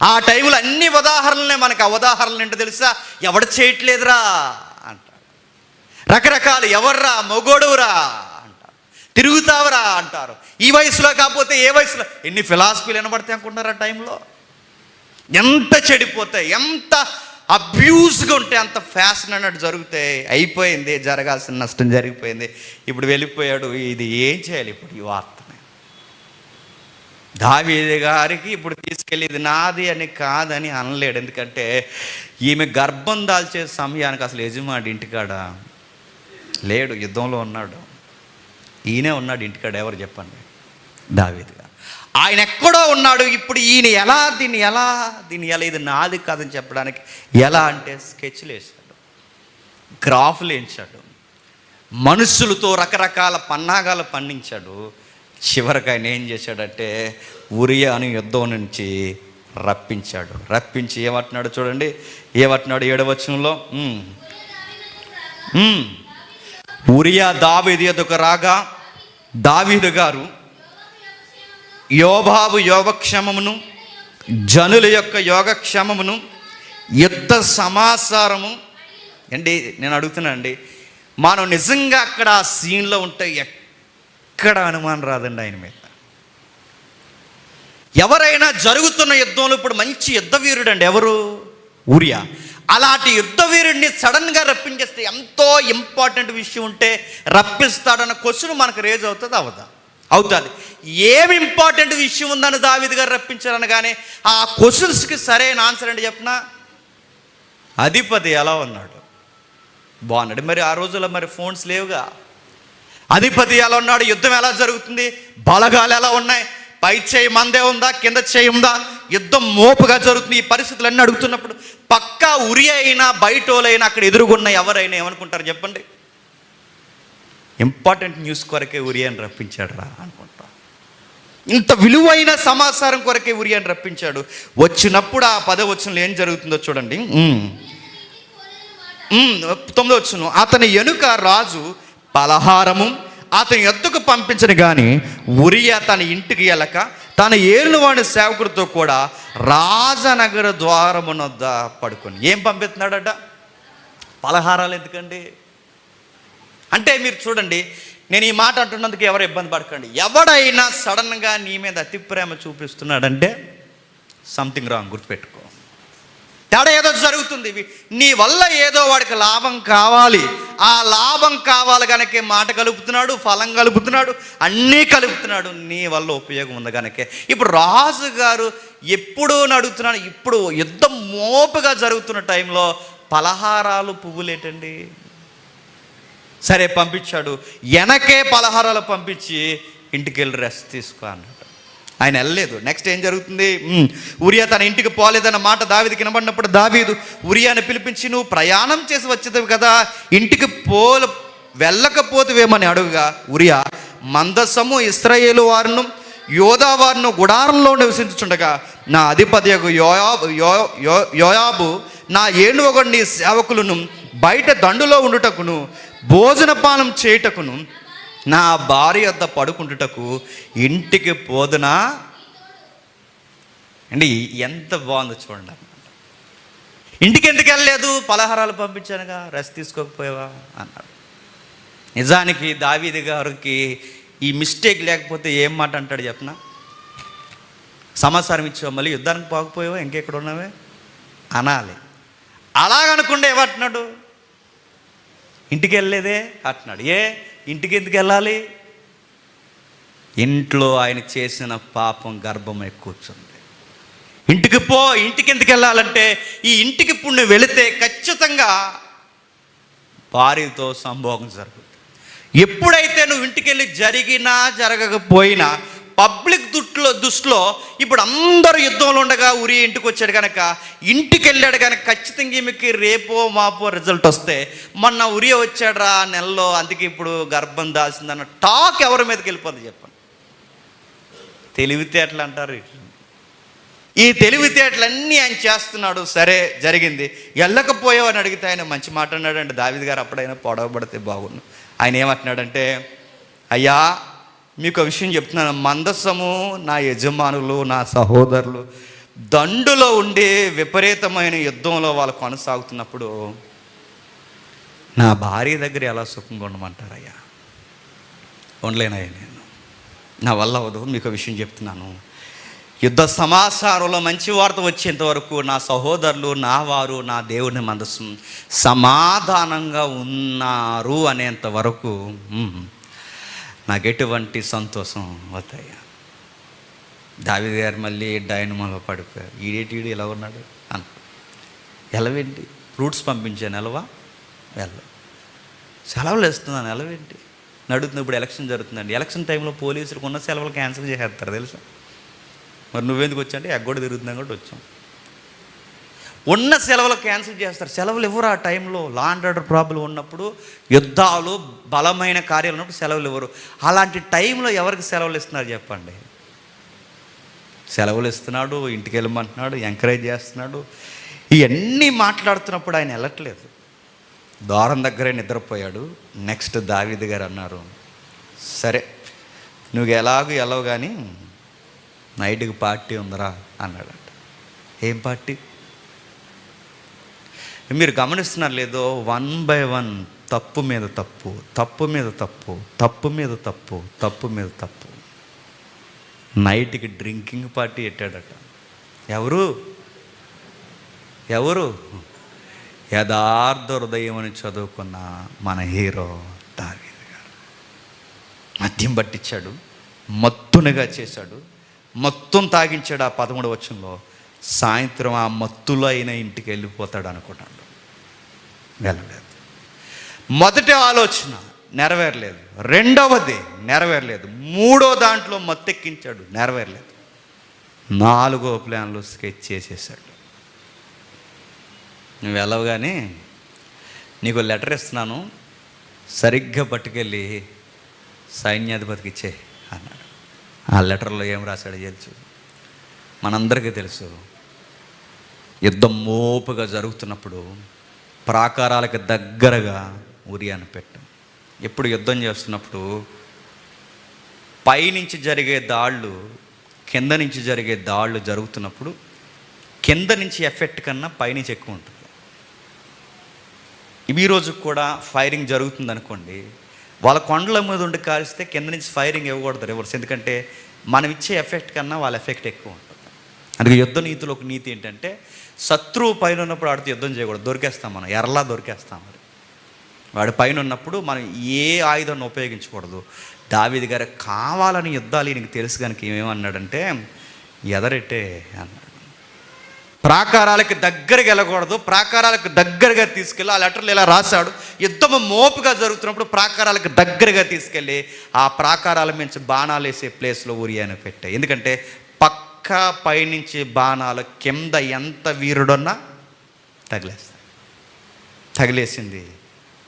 ఆ టైంలో అన్ని ఉదాహరణలే మనకు. ఆ ఉదాహరణలు ఏంటో తెలుసా? ఎవడు చేయట్లేదురా అంటాడు. రకరకాలు, ఎవర్రా, మొగోడురా అంటారు, తిరుగుతావురా అంటారు. ఈ వయసులో కాకపోతే ఏ వయసులో, ఎన్ని ఫిలాసఫీలు వినబడతాయి అనుకుంటున్నారు ఆ టైంలో. ఎంత చెడిపోతాయి, ఎంత అబ్యూస్గా ఉంటే అంత ఫ్యాషన్ అన్నట్టు జరుగుతాయి. అయిపోయింది, జరగాల్సిన నష్టం జరిగిపోయింది, ఇప్పుడు వెళ్ళిపోయాడు. ఇది ఏం చేయాలి ఇప్పుడు? ఈ వార్తని దావీదు గారికి ఇప్పుడు తీసుకెళ్ళి ఇది నాది అని కాదని అనలేడు. ఎందుకంటే ఈమె గర్భం దాల్చే సమయానికి అసలు యజమాని ఇంటికాడ లేడు, యుద్ధంలో ఉన్నాడు. ఈయనే ఉన్నాడు ఇంటికాడ. ఎవరు చెప్పండి? దావీదు గారు. ఆయన ఎక్కడో ఉన్నాడు. ఇప్పుడు ఈయన దీన్ని ఎలా ఇది నాది కాదని చెప్పడానికి ఎలా అంటే స్కెచ్లు వేశాడు, గ్రాఫ్లు వేయించాడు, మనుషులతో రకరకాల పన్నాగాలు పండించాడు. చివరికి ఆయన ఏం చేశాడంటే ఉరియాను యుద్ధం నుంచి రప్పించి ఏమంటున్నాడు చూడండి, ఏమంటున్నాడు 7వ వచనంలో, ఉరియా దావీదు యొద్దకు రాగా దావీదు గారు యోబాబు యోగక్షేమమును, జనుల యొక్క యోగక్షేమమును, యుద్ధ సమాచారము. అండి నేను అడుగుతున్నానండి, మనం నిజంగా అక్కడ ఆ సీన్లో ఉంటే ఎక్కడ అనుమానం రాదండి ఆయన మీద. ఎవరైనా జరుగుతున్న యుద్ధంలో ఇప్పుడు మంచి యుద్ధ వీరుడు అండి ఎవరు? ఉరియా. అలాంటి యుద్ధ వీరుడిని సడన్గా రప్పించేస్తే, ఎంతో ఇంపార్టెంట్ విషయం ఉంటే రప్పిస్తాడన్న క్వశ్చన్ మనకు రేజ్ అవుతుంది, అవుతుంది. ఏమి ఇంపార్టెంట్ విషయం ఉందని దావీదు గారు రప్పించారనగానే ఆ క్వశ్చన్స్కి సరైన ఆన్సర్ అంటే చెప్పిన అధిపతి ఎలా ఉన్నాడు? బాగున్నాడు. మరి ఆ రోజుల్లో మరి ఫోన్స్ లేవుగా. అధిపతి ఎలా ఉన్నాడు? యుద్ధం ఎలా జరుగుతుంది? బలగాలు ఎలా ఉన్నాయి? పై చేయి మందే ఉందా, కింద చేయి ఉందా? యుద్ధం మోపుగా జరుగుతుంది. ఈ పరిస్థితులన్నీ అడుగుతున్నప్పుడు పక్కా ఉరి అయినా బయటోలైనా అక్కడ ఎదురుగున్న ఎవరైనా ఏమనుకుంటారు చెప్పండి? ఇంపార్టెంట్ న్యూస్ కొరకే ఉరియాని రప్పించాడు రా అనుకుంటా. ఇంత విలువైన సమాచారం కొరకే ఉరియాని రప్పించాడు. వచ్చినప్పుడు ఆ 10వ వచనంలో ఏం జరుగుతుందో చూడండి. 9వ వచనం, అతని ఎనుక రాజు పలహారము అతని యొద్దకు పంపించను కానీ ఉరియా తన ఇంటికి వెళ్ళక తన ఏలువాడి సేవకుడితో కూడా రాజనగర ద్వారమునొద్ద పడుకొని ఏం పంపిస్తున్నాడట? పలహారాలు. ఎందుకండి అంటే మీరు చూడండి, నేను ఈ మాట అంటున్నందుకు ఎవరు ఇబ్బంది పడకండి. ఎవడైనా సడన్గా నీ మీద అతి ప్రేమ చూపిస్తున్నాడంటే సంథింగ్ రాంగ్, గుర్తుపెట్టుకో. తేడా ఏదో జరుగుతుంది. నీ వల్ల ఏదో వాడికి లాభం కావాలి. ఆ లాభం కావాలి కనుకే మాట కలుపుతున్నాడు, ఫలం కలుపుతున్నాడు, అన్నీ కలుపుతున్నాడు. నీ వల్ల ఉపయోగం ఉంది కనుకే. ఇప్పుడు రాజుగారు ఎప్పుడూ అడుగుతున్నాడు. ఇప్పుడు యుద్ధం మోపుగా జరుగుతున్న టైంలో పలహారాలు, పువ్వులేటండి? సరే పంపించాడు. వెనకే పలహారాలు పంపించి ఇంటికి వెళ్ళి రెస్ట్ తీసుకో అన్నాడు. ఆయన వెళ్ళలేదు. నెక్స్ట్ ఏం జరుగుతుంది? ఉరియా తన ఇంటికి పోలేదన్న మాట దావీదుకి వినబడినప్పుడు దావీదు ఉరియాని పిలిపించి, నువ్వు ప్రయాణం చేసి వచ్చేది కదా, ఇంటికి వెళ్ళకపోతేవేమని అడుగుగా, ఉరియా మందసము ఇశ్రాయేలు వారును యోధా వారును గుడారంలో నివసించుచుండగా నా అధిపతియగు యోయాబు నా ఏనుగుడు నీ సేవకులను బయట దండులో ఉండుటకును భోజనపానం చేయుటకును నా భార్య వద్ద పడుకుంటుటకు ఇంటికి పోదునా అండి. ఎంత బాగుందో చూడండి. ఇంటికి ఎందుకు వెళ్ళలేదు? పలహారాలు పంపించానుగా, రెస్ట్ తీసుకోకపోయావా అన్నాడు. నిజానికి దావీదు గారికి ఈ మిస్టేక్ లేకపోతే ఏం మాట అంటాడు చెప్పనా? సమాచారం ఇచ్చావు, మళ్ళీ యుద్ధానికి పోకపోయావా, ఇంకెక్కడ ఉన్నావే అనాలి. అలాగనుకుంటే ఏమంటున్నాడు? ఇంటికి వెళ్ళలేదే అంటున్నాడు. ఇంటికి ఎందుకు వెళ్ళాలి? ఇంట్లో ఆయన చేసిన పాపం గర్భమై కూర్చుంది. ఇంటికి ఎందుకు వెళ్ళాలంటే, ఈ ఇంటికి ఇప్పుడు నువ్వు వెళితే ఖచ్చితంగా భార్యతో సంభోగం జరుగుతుంది. ఎప్పుడైతే నువ్వు ఇంటికి వెళ్ళి జరిగినా జరగకపోయినా పబ్లిక్ దృష్టిలో ఇప్పుడు అందరూ యుద్ధంలో ఉండగా ఉరి ఇంటికి వచ్చాడు కనుక, ఇంటికి వెళ్ళాడు కనుక ఖచ్చితంగా ఈమెకి రేపో మాపో రిజల్ట్ వస్తే, మొన్న ఉరి వచ్చాడు రా నెలలో, అందుకే ఇప్పుడు గర్భం దాల్సిందన్న టాక్ ఎవరి మీదకి వెళ్ళిపోతుంది చెప్పండి? తెలివితేటలు అంటారు. ఈ తెలివితేటలన్నీ ఆయన చేస్తున్నాడు. సరే జరిగింది. వెళ్ళకపోయావు అని అడిగితే ఆయన మంచి మాట అన్నాడంటే, దావీదు గారు అప్పుడైనా పొడవబడితే బాగుండు. ఆయన ఏమంటున్నాడంటే, అయ్యా మీకు విషయం చెప్తున్నాను, మందసము నా యజమానులు నా సహోదరులు దండులో ఉండి విపరీతమైన యుద్ధంలో వాళ్ళు కొనసాగుతున్నప్పుడు నా భార్య దగ్గర ఎలా సుఖంగా ఉండమంటారయ్యా? ఉండలేనయ్యా, నేను నా వల్ల అవదు. మీకు విషయం చెప్తున్నాను, యుద్ధ సమాచారంలో మంచి వార్త వచ్చేంత వరకు నా సహోదరులు నా వారు నా దేవుని మందసం సమాధానంగా ఉన్నారు అనేంత వరకు నాకు ఎటువంటి సంతోషం అవుతాయా? దావీదు గారు మళ్ళీ డైనమాలో పడిపోయారు. ఈడేటీడు ఇలా ఉన్నాడు అన్న. ఎలవేంటి? ఫ్రూట్స్ పంపించాను, ఎలవా? సెలవులు వేస్తున్నాను, ఎలవేంటి? నడుతుంది. ఇప్పుడు ఎలక్షన్ జరుగుతుందండి. ఎలక్షన్ టైంలో పోలీసులకు ఉన్న సెలవులు క్యాన్సిల్ చేసేస్తారు తెలుసా? మరి నువ్వెందుకు వచ్చా అంటే ఎగ్గొడ తిరుగుతున్నాం కూడా వచ్చాం. ఉన్న సెలవులు క్యాన్సిల్ చేస్తారు. సెలవులు ఇవ్వరు ఆ టైంలో. లా అండ్ ఆర్డర్ ప్రాబ్లం ఉన్నప్పుడు, యుద్ధాలు బలమైన కార్యాలు ఉన్నప్పుడు సెలవులు ఇవ్వరు. అలాంటి టైంలో ఎవరికి సెలవులు ఇస్తున్నారు చెప్పండి? సెలవులు ఇస్తున్నాడు, ఇంటికి వెళ్ళమంటున్నాడు, ఎంకరేజ్ చేస్తున్నాడు. ఇవన్నీ మాట్లాడుతున్నప్పుడు ఆయన వెళ్ళట్లేదు. ద్వారం దగ్గరే నిద్రపోయాడు. నెక్స్ట్ దావీదు గారు అన్నారు, సరే నువ్వు ఎలాగూ వెళ్ళవు కానీ నైట్కి పార్టీ ఉందరా అన్నాడంట. ఏం పార్టీ? మీరు గమనిస్తున్నారు లేదో, 1 by 1 తప్పు మీద తప్పు, తప్పు మీద తప్పు, తప్పు మీద తప్పు, తప్పు మీద తప్పు. నైట్కి డ్రింకింగ్ పార్టీ పెట్టాడట. ఎవరు? యథార్థ హృదయం అని చదువుకున్న మన హీరో దావీదు గారు. మద్యం పట్టించాడు, మత్తునిగా చేశాడు, మొత్తం తాగించాడు. ఆ 13వ వచనంలో సాయంత్రం ఆ మత్తులో అయినా ఇంటికి వెళ్ళిపోతాడు అనుకున్నాడు. వెళ్ళలేదు. మొదటి ఆలోచన నెరవేరలేదు, రెండవది నెరవేరలేదు, మూడో దాంట్లో మత్తెక్కించాడు, నెరవేరలేదు, నాలుగో ప్లాన్లో స్కెచ్ చేసేసాడు. నువ్వు వెళ్ళవు కానీ నీకు లెటర్ ఇస్తున్నాను, సరిగ్గా పట్టుకెళ్ళి సైన్యాధిపతికి ఇచ్చే అన్నాడు. ఆ లెటర్లో ఏం రాశాడో తెలుసు, మనందరికీ తెలుసు. యుద్ధం మోపుగా జరుగుతున్నప్పుడు ప్రాకారాలకు దగ్గరగా ఉరియాను పెట్టు. ఎప్పుడు యుద్ధం చేస్తున్నప్పుడు పైనుంచి జరిగే దాళ్ళు కింద నుంచి జరిగే దాడులు జరుగుతున్నప్పుడు కింద నుంచి ఎఫెక్ట్ కన్నా పైనుంచి ఎక్కువ ఉంటుంది. ఈ రోజు కూడా ఫైరింగ్ జరుగుతుంది అనుకోండి, వాళ్ళ కొండల మీద ఉండి కాల్స్తే కింద నుంచి ఫైరింగ్ ఇవ్వకూడదు రివర్స్. ఎందుకంటే మనం ఇచ్చే ఎఫెక్ట్ కన్నా వాళ్ళ ఎఫెక్ట్ ఎక్కువ ఉంటుంది. అందుకే యుద్ధ నీతిలో ఒక నీతి ఏంటంటే, శత్రువు పైన ఉన్నప్పుడు వాడితో యుద్ధం చేయకూడదు, దొరికేస్తాం మనం, ఎర్రలా దొరికేస్తాం. మరి వాడి పైన ఉన్నప్పుడు మనం ఏ ఆయుధాన్ని ఉపయోగించకూడదు. దావీదు గారు కావాలని యుద్ధాలు నీకు తెలుసు కనుక ఏమేమన్నాడంటే, ఎదరెట్టే అన్నాడు. ప్రాకారాలకు దగ్గరగా వెళ్ళకూడదు, ప్రాకారాలకు దగ్గరగా తీసుకెళ్ళి ఆ లెటర్లు ఇలా రాశాడు. యుద్ధము మోపుగా జరుగుతున్నప్పుడు ప్రాకారాలకు దగ్గరగా తీసుకెళ్ళి ఆ ప్రాకారాల నుంచి బాణాలు వేసే ప్లేస్లో ఉరియాను పెట్టాయి. ఎందుకంటే పక్కా పైనుంచి బాణాలు కింద ఎంత వీరుడున్నా తగిలేస్తాయి. తగిలేసింది,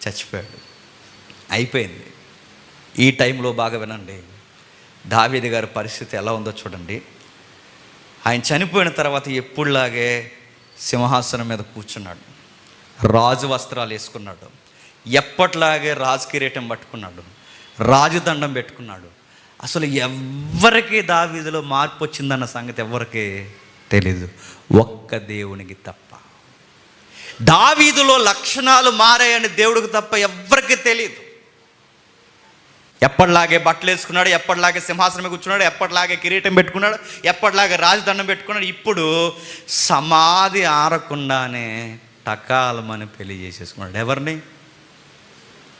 చచ్చిపోయాడు, అయిపోయింది. ఈ టైంలో బాగా వినండి, దావీదు గారి పరిస్థితి ఎలా ఉందో చూడండి. ఆయన చనిపోయిన తర్వాత ఎప్పుడులాగే సింహాసనం మీద కూర్చున్నాడు, రాజు వస్త్రాలు వేసుకున్నాడు, ఎప్పట్లాగే రాజు కిరీటం పట్టుకున్నాడు, రాజదండం పెట్టుకున్నాడు. అసలు ఎవ్వరికి దావీదులో మార్పు వచ్చిందన్న సంగతి ఎవ్వరికి తెలీదు, ఒక్క దేవునికి తప్ప. దావీదులో లక్షణాలు మారాయని దేవుడికి తప్ప ఎవ్వరికి తెలియదు. ఎప్పటిలాగే బట్టలు వేసుకున్నాడు, ఎప్పటిలాగే సింహాసనం కూర్చున్నాడు, ఎప్పటిలాగే కిరీటం పెట్టుకున్నాడు, ఎప్పటిలాగే రాజదండం పెట్టుకున్నాడు. ఇప్పుడు సమాధి ఆరకుండానే టకాలమని పెళ్లి చేసేసుకున్నాడు. ఎవరిని?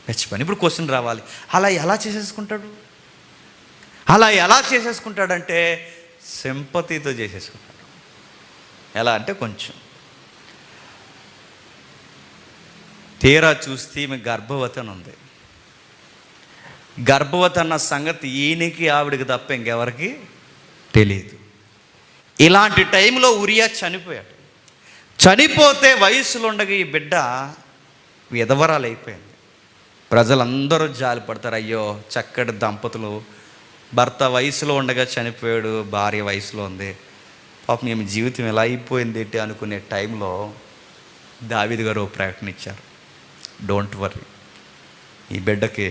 చచ్చిపోయి. ఇప్పుడు క్వశ్చన్ రావాలి, అలా ఎలా చేసేసుకుంటాడు? అలా ఎలా చేసేసుకుంటాడంటే సింపతితో చేసేసుకుంటాడు. ఎలా అంటే, కొంచెం తీరా చూస్తే ఈమె గర్భవతి అని ఉంది. గర్భవతి అన్న సంగతి ఈయనకి ఆవిడికి తప్ప ఇంకెవరికి తెలియదు. ఇలాంటి టైంలో ఉరియా చనిపోయాడు. చనిపోతే వయసులో ఉండగా ఈ బిడ్డ విధవరాలు అయిపోయింది. ప్రజలందరూ జాలి పడతారు, అయ్యో చక్కటి దంపతులు, భర్త వయసులో ఉండగా చనిపోయాడు, భార్య వయసులో ఉంది, పాపం ఈమె జీవితం ఎలా అయిపోయింది ఏంటి అనుకునే టైంలో దావీదు గారు ప్రకటన ఇచ్చారు, డోంట్ వర్రీ, ఈ బిడ్డకి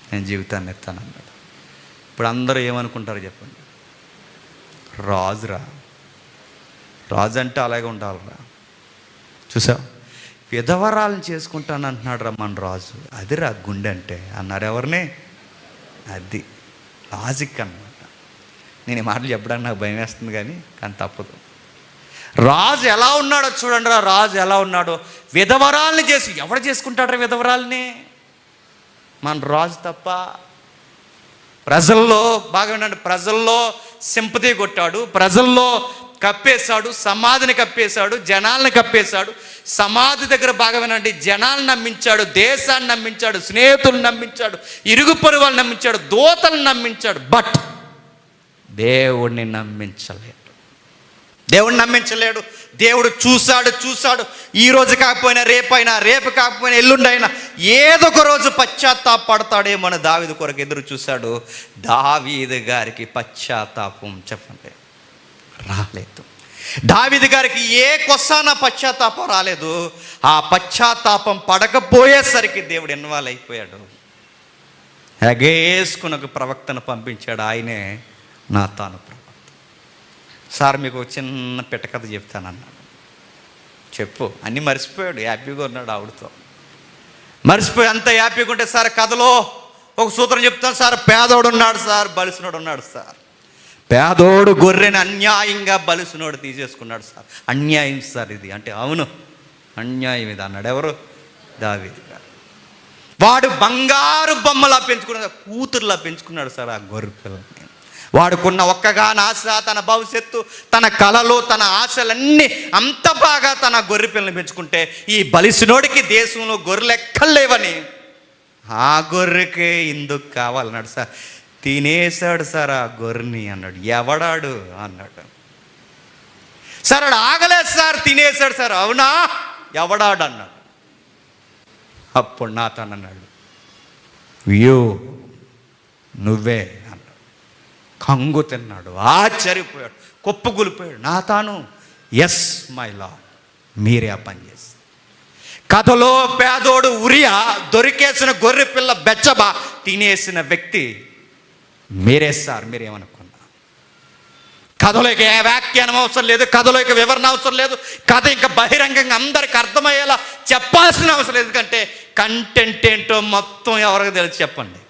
నేను జీవితాన్ని ఎత్తానన్నాడు. ఇప్పుడు అందరూ ఏమనుకుంటారు చెప్పండి? రాజురా, రాజు అంటే అలాగే ఉండాలిరా. చూసావు, విధవరాలను చేసుకుంటాను అంటున్నాడు రా మన రాజు. అదిరా గుండె అంటే అన్నారు. ఎవరిని? అది లాజిక్ అన్నమాట. నేను ఈ మాటలు చెప్పడానికి నాకు భయం వేస్తుంది, కానీ తప్పదు. రాజు ఎలా ఉన్నాడో చూడండి రా, రాజు ఎలా ఉన్నాడో. విధవరాల్ని చేసి ఎవడు చేసుకుంటాడు విధవరాల్ని? మన రాజు తప్ప. ప్రజల్లో బాగా వినండి, ప్రజల్లో సింపతి కొట్టాడు, ప్రజల్లో కప్పేశాడు, సమాధిని కప్పేశాడు, జనాల్ని కప్పేశాడు. సమాధి దగ్గర బాగా వినండి, జనాలను నమ్మించాడు, దేశాన్ని నమ్మించాడు, స్నేహితులను నమ్మించాడు, ఇరుగు పొరుగు వాళ్ళని నమ్మించాడు, దూతలను నమ్మించాడు. బట్ దేవుణ్ణి నమ్మించలేడు. దేవుణ్ణి నమ్మించలేడు. దేవుడు చూశాడు. ఈ రోజు కాకపోయినా రేపైనా, రేపు కాకపోయినా ఎల్లుండైనా ఏదో ఒక రోజు పశ్చాత్తాపడతాడేమో అని దావీదు కొరకు ఎదురు చూశాడు. దావీదు గారికి పశ్చాత్తాపం చెప్పండి రాలేదు. దావీదు గారికి ఏ కొసాన పశ్చాత్తాపం రాలేదు. ఆ పశ్చాత్తాపం పడకపోయేసరికి దేవుడు ఇన్వాల్వ్ అయిపోయాడు. ఎగేసుకుని ఒక ప్రవక్తను పంపించాడు, ఆయనే నాతాను ప్రవక్త. సార్ మీకు ఒక చిన్న పిట్టకథ చెప్తానన్నాడు. చెప్పు. అన్నీ మర్చిపోయాడు, హ్యాపీగా ఉన్నాడు ఆవిడతో. మర్చిపోయి అంత హ్యాపీగా ఉంటే, సార్ కథలో ఒక సూత్రం చెప్తాను సార్, పేదోడు ఉన్నాడు సార్, బలిసినోడు ఉన్నాడు సార్. పేదోడు గొర్రెని అన్యాయంగా బలిసినోడు తీసేసుకున్నాడు సార్. అన్యాయం సార్ ఇది అంటే, అవును అన్యాయం ఇది అన్నాడు. ఎవరు? దావీదు గారు. వాడు బంగారు బొమ్మలా పెంచుకున్నాడు, కూతురులా పెంచుకున్నాడు సార్ ఆ గొర్రె పిల్లని. వాడుకున్న ఒక్కగాని ఆశ, తన భవిష్యత్తు, తన కళలు, తన ఆశలన్నీ అంత బాగా తన గొర్రె పిల్లని పెంచుకుంటే, ఈ బలిసినోడికి దేశంలో గొర్రెలు ఎక్కలేవని ఆ గొర్రెకే ఇందుకు కావాలన్నాడు సార్. తినేశాడు సార్ ఆ గొర్రెని అన్నాడు. ఎవడాడు అన్నాడు. సార్ ఆడు ఆగలేదు సార్, తినేశాడు సార్. అవునా, ఎవడాడు అన్నాడు. అప్పుడు నాతాను అన్నాడు, వ్యూ నువ్వే అన్నాడు. కంగు తిన్నాడు, ఆశ్చర్యపోయాడు, కుప్పగూలిపోయాడు. నాతాను, ఎస్ మై లార్డ్, మీరే ఆ పని చేసి. కథలో పేదోడు ఉరియా దొరికేసిన గొర్రె పిల్ల బెచ్చబా తినేసిన వ్యక్తి మీరే సార్, మీరేమనుకున్నా కథలోకి వ్యాఖ్యానం అవసరం లేదు, కథలోకి వివరణ అవసరం లేదు, కథ ఇంకా బహిరంగంగా అందరికి అర్థమయ్యేలా చెప్పాల్సిన అవసరం లేదు. ఎందుకంటే కంటెంట్ ఏంటో మొత్తం ఎవరికి తెలుసు చెప్పండి?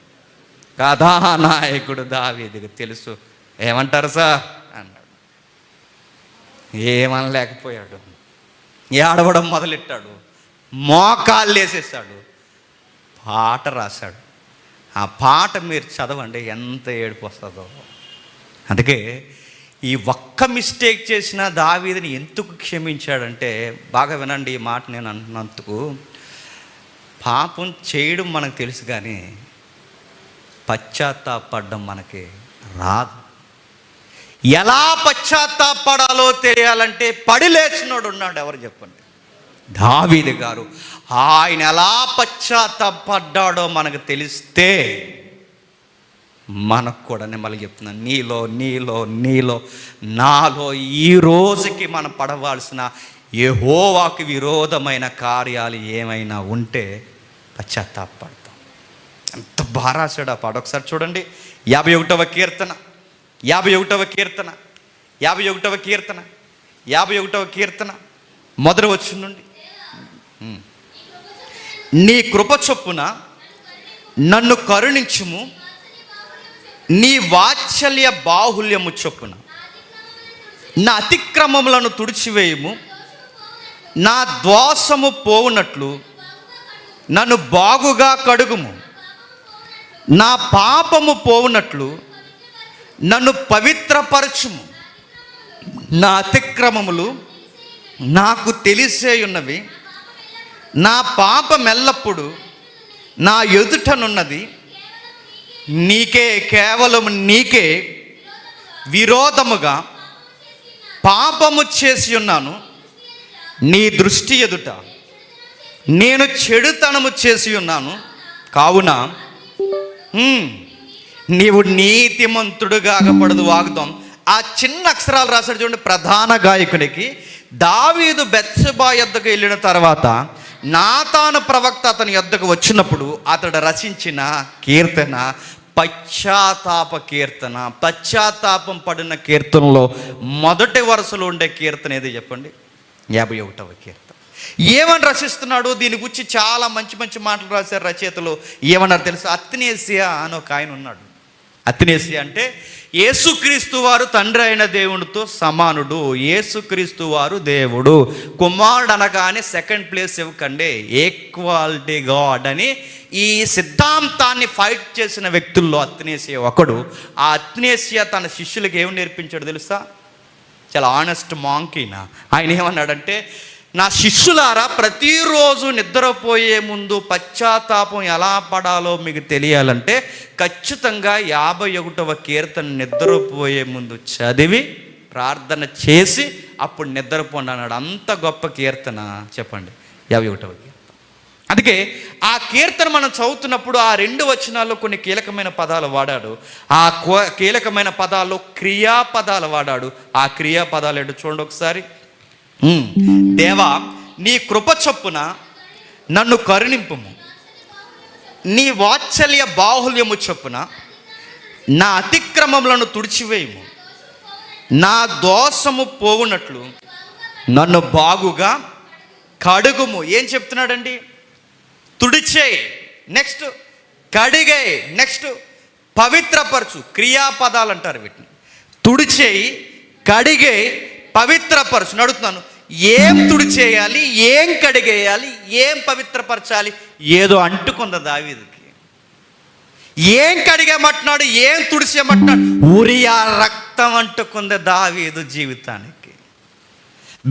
కథానాయకుడు దావీదుకు తెలుసు. ఏమంటారు సార్ అన్నాడు. ఏమనలేకపోయాడు, ఏడవడం మొదలెట్టాడు, మోకాళ్ళు వేసేసాడు, పాట రాశాడు. ఆ పాట మీరు చదవండి, ఎంత ఏడుపు వస్తుందో. అందుకే ఈ ఒక్క మిస్టేక్ చేసిన దావీదుని ఎందుకు క్షమించాడంటే, బాగా వినండి ఈ మాట నేను అంటున్నందుకు, పాపం చేయడం మనకు తెలుసు కానీ పశ్చాత్తాపడడం మనకి రాదు. ఎలా పశ్చాత్తాపడాలో తెలియాలంటే పడి లేచినోడు ఉన్నాడు, ఎవరు చెప్పండి? దావీదు గారు. ఆయన ఎలా పశ్చాత్తాపడ్డాడో మనకు తెలిస్తే మనకు కూడా నేను మళ్ళీ చెప్తున్నాను, నీలో నీలో నీలో నాలో ఈ రోజుకి మనం పడవలసిన యెహోవాకు విరోధమైన కార్యాలు ఏమైనా ఉంటే పశ్చాత్తాపడతాం. ఎంత బాగా రాశాడు ఆ పాట. ఒకసారి చూడండి, 51వ కీర్తన 51వ కీర్తన మొదటి వచనం నుండి. నీ కృప చొప్పున నన్ను కరుణించుము, నీ వాత్సల్య బాహుల్యము చొప్పున నా అతిక్రమములను తుడిచివేయము, నా దోషము పోవునట్లు నన్ను బాగుగా కడుగుము, నా పాపము పోవునట్లు నన్ను పవిత్రపరచుము. నా అతిక్రమములు నాకు తెలిసే ఉన్నవి, నా పాపం ఎల్లప్పుడు నా ఎదుటనున్నది. నీకే, కేవలం నీకే విరోధముగా పాపము చేసి ఉన్నాను. నీ దృష్టి ఎదుట నేను చెడుతనము చేసి ఉన్నాను. కావున నీవు నీతిమంతుడుగా అగపడదు. వాగ్దాం. ఆ చిన్న అక్షరాలు రాశాడు చూడండి. ప్రధాన గాయకునికి దావీదు బెత్షెబా యొద్దకు వెళ్ళిన తర్వాత నాతాను ప్రవక్త అతని యొద్దకు వచ్చినప్పుడు అతడు రచించిన కీర్తన పశ్చాత్తాప కీర్తన. పశ్చాత్తాపం పడిన కీర్తనలో మొదటి వరుసలో ఉండే కీర్తన ఏది చెప్పండి? 51వ కీర్తన. ఏమని రచిస్తున్నాడు? దీని గురించి చాలా మంచి మంచి మాటలు రాశారు రచయితలు. ఏమన్నారు తెలుసు? అత్నేసియా అని ఒక ఆయన ఉన్నాడు. అత్నేసియా అంటే యేసుక్రీస్తు వారు తండ్రి అయిన దేవునితో సమానుడు, యేసుక్రీస్తు వారు దేవుడు, కుమారుడు అనగానే సెకండ్ ప్లేస్ ఇవ్వకండి, ఈక్వాలిటీ గాడ్ అని ఈ సిద్ధాంతాన్ని ఫైట్ చేసిన వ్యక్తుల్లో అత్నేసియా ఒకడు. ఆ అత్నేసియా తన శిష్యులకు ఏమి నేర్పించాడు తెలుసా? చాలా ఆనెస్ట్ మాంకీనా. ఆయన ఏమన్నాడంటే, నా శిష్యులారా, ప్రతిరోజు నిద్రపోయే ముందు పశ్చాత్తాపం ఎలా పడాలో మీకు తెలియాలంటే ఖచ్చితంగా 51వ కీర్తన నిద్రపోయే ముందు చదివి ప్రార్థన చేసి అప్పుడు నిద్రపోండి అన్నాడు. అంత గొప్ప కీర్తన చెప్పండి 51వ కీర్తన. అందుకే ఆ కీర్తన మనం చదువుతున్నప్పుడు ఆ 2 వచనాల్లో కొన్ని కీలకమైన పదాలు వాడాడు. ఆ కీలకమైన పదాల్లో క్రియాపదాలు వాడాడు. ఆ క్రియాపదాలు ఏంటో చూడండి ఒకసారి. దేవా, నీ కృప చొప్పున నన్ను కరుణింపుము, నీ వాత్సల్య బాహుల్యము చొప్పున నా అతిక్రమములను తుడిచివేయము, నా దోషము పోవునట్లు నన్ను బాగుగా కడుగుము. ఏం చెప్తున్నాడండి? తుడిచేయి, నెక్స్ట్ కడిగే, నెక్స్ట్ పవిత్రపరచు. క్రియాపదాలు అంటారు వీటిని. తుడిచేయి, కడిగే, పవిత్రపరచు. అడుగుతున్నాను, ఏం తుడిచేయాలి, ఏం కడిగేయాలి, ఏం పవిత్రపరచాలి? ఏదో అంటుకుంది దావీదుకి. ఏం కడిగేమంటున్నాడు, ఏం తుడిచేయమంటున్నాడు? ఉరియా రక్తం అంటుకుంది దావీదు జీవితానికి.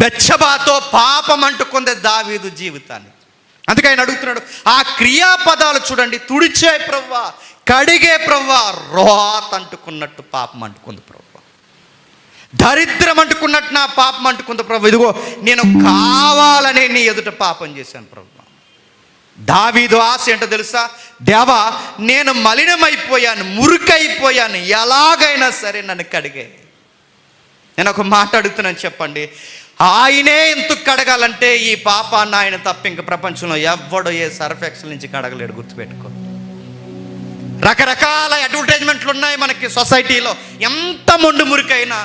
బెత్షెబాతో పాపం అంటుకుంది దావీదు జీవితానికి. అందుకే ఆయన అడుగుతున్నాడు. ఆ క్రియాపదాలు చూడండి. తుడిచే ప్రవ్వా, కడిగే ప్రవ్వా, రోత్ అంటుకున్నట్టు పాపం అంటుకుంది ప్రవ్వా, దరిద్రం అంటుకున్నట్టు నా పాపం అంటుకుంది ప్రభు. ఇదిగో నేను కావాలనే నీ ఎదుట పాపం చేశాను ప్రభు. దావీదు ఆశ ఏంటో తెలుసా? దేవా, నేను మలినమైపోయాను, మురికైపోయాను, ఎలాగైనా సరే నన్ను కడిగే. నేను ఒక మాట అడుగుతున్నాను, చెప్పండి. ఆయనే ఎందుకు కడగాలంటే ఈ పాపాన్ని ఆయన తప్ప ఇంక ప్రపంచంలో ఎవ్వడో ఏ సర్ఫ్ ఎక్సెల్ నుంచి కడగలేడు. గుర్తుపెట్టుకో. రకరకాల అడ్వర్టైజ్మెంట్లు ఉన్నాయి మనకి సొసైటీలో. ఎంత మొండు మురికైనా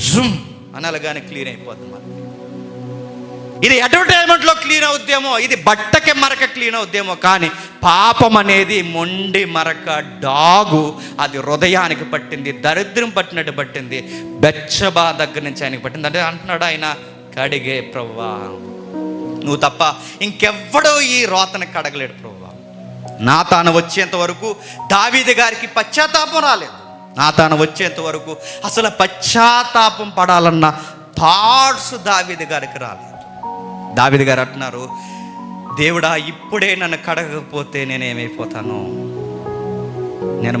జుమ్ అనలుగానే క్లీన్ అయిపోతుంది మనకి. ఇది అడ్వర్టైజ్మెంట్లో క్లీన్ అవుద్దేమో, ఇది బట్టకి మరక క్లీన్ అవుద్దేమో, కానీ పాపం అనేది మొండి మరక డాగు. అది హృదయానికి పట్టింది, దరిద్రం పట్టినట్టు పట్టింది. బెత్షెబా దగ్గర నుంచి ఆయనకి పట్టింది. అంటే అంటున్నాడు ఆయన, కడిగే ప్రభువా, నువ్వు తప్ప ఇంకెవ్వడో ఈ రోతను కడగలేడు ప్రభువా. నాతాను వచ్చేంత వరకు దావీదు గారికి పశ్చాత్తాపం రాలేదు. నాతాను వచ్చేంత వరకు అసలు పశ్చాత్తాపం పడాలన్న థాట్స్ దావీదు గారికి రాలేదు. దావీదు గారు అంటున్నారు, దేవుడా ఇప్పుడే నన్ను కడగకపోతే నేనేమైపోతాను. నేను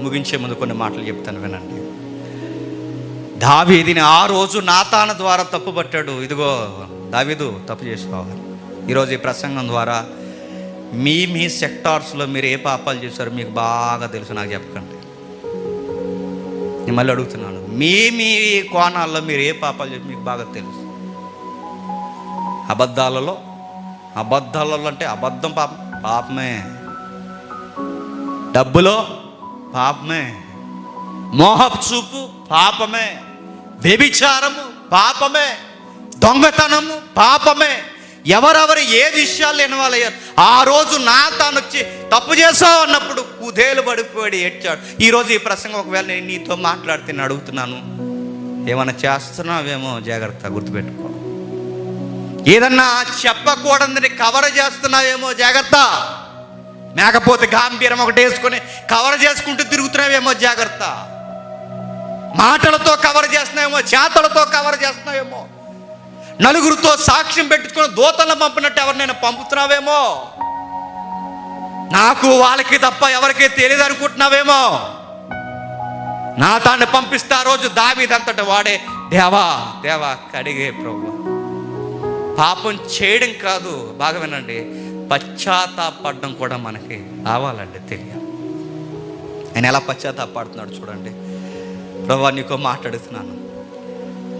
ముగించే ముందు కొన్ని మాటలు చెప్తాను, వినండి. దావీదుని ఆ రోజు నాతాను ద్వారా తప్పు పట్టాడు. ఇదిగో దావీదు తప్పు చేసుకోవాలి. ఈరోజు ఈ ప్రసంగం ద్వారా మీ సెక్టార్స్లో మీరు ఏ పాపాలు చేశారో మీకు బాగా తెలుసు, నాకు చెప్పకండి. నేను మళ్ళీ అడుగుతున్నాను, మీ కోణాల్లో మీరు ఏ పాపాలు చేసి మీకు బాగా తెలుసు. అబద్ధాలలో అంటే అబద్ధం పాపమే, డబ్బులో పాపమే, మోహపు చూపు పాపమే, వ్యభిచారము పాపమే, దొంగతనము పాపమే. ఎవరెవరు ఏ విషయాలు లేని వాళ్ళయ్యారు. ఆ రోజు నాతాను వచ్చి తప్పు చేసావు అన్నప్పుడు కుదేలు పడిపోయాడు, ఏడ్చాడు. ఈరోజు ఈ ప్రసంగం ఒకవేళ నేను నీతో మాట్లాడితే నేను అడుగుతున్నాను, ఏమైనా చేస్తున్నావేమో జాగ్రత్త, గుర్తుపెట్టుకో. ఏదన్నా చెప్పకూడదని కవర్ చేస్తున్నావేమో జాగ్రత్త. మేకపోతే గాంభీరం ఒకటి వేసుకొని కవర్ చేసుకుంటూ తిరుగుతున్నావేమో జాగ్రత్త. మాటలతో కవర్ చేస్తున్నావేమో, చేతలతో కవర్ చేస్తున్నావేమో, నలుగురితో సాక్ష్యం పెట్టుకొని దూతలను పంపినట్టు ఎవరినైనా పంపుతున్నావేమో, నాకు వాళ్ళకి తప్ప ఎవరికీ తెలియదు అనుకుంటున్నావేమో. నాతాన్ని పంపిస్తే ఆ రోజు దావీదంతట వాడే, దేవా దేవా కడిగే ప్రభువా. పాపం చేయడం కాదు, బాగా వినండి, పశ్చాత్తాపడడం కూడా మనకి రావాలండి, తెలియాలి. ఆయన ఎలా పశ్చాత్తాపడుతున్నాడు చూడండి. ప్రభువా నీకో మాట్లాడుతున్నాను,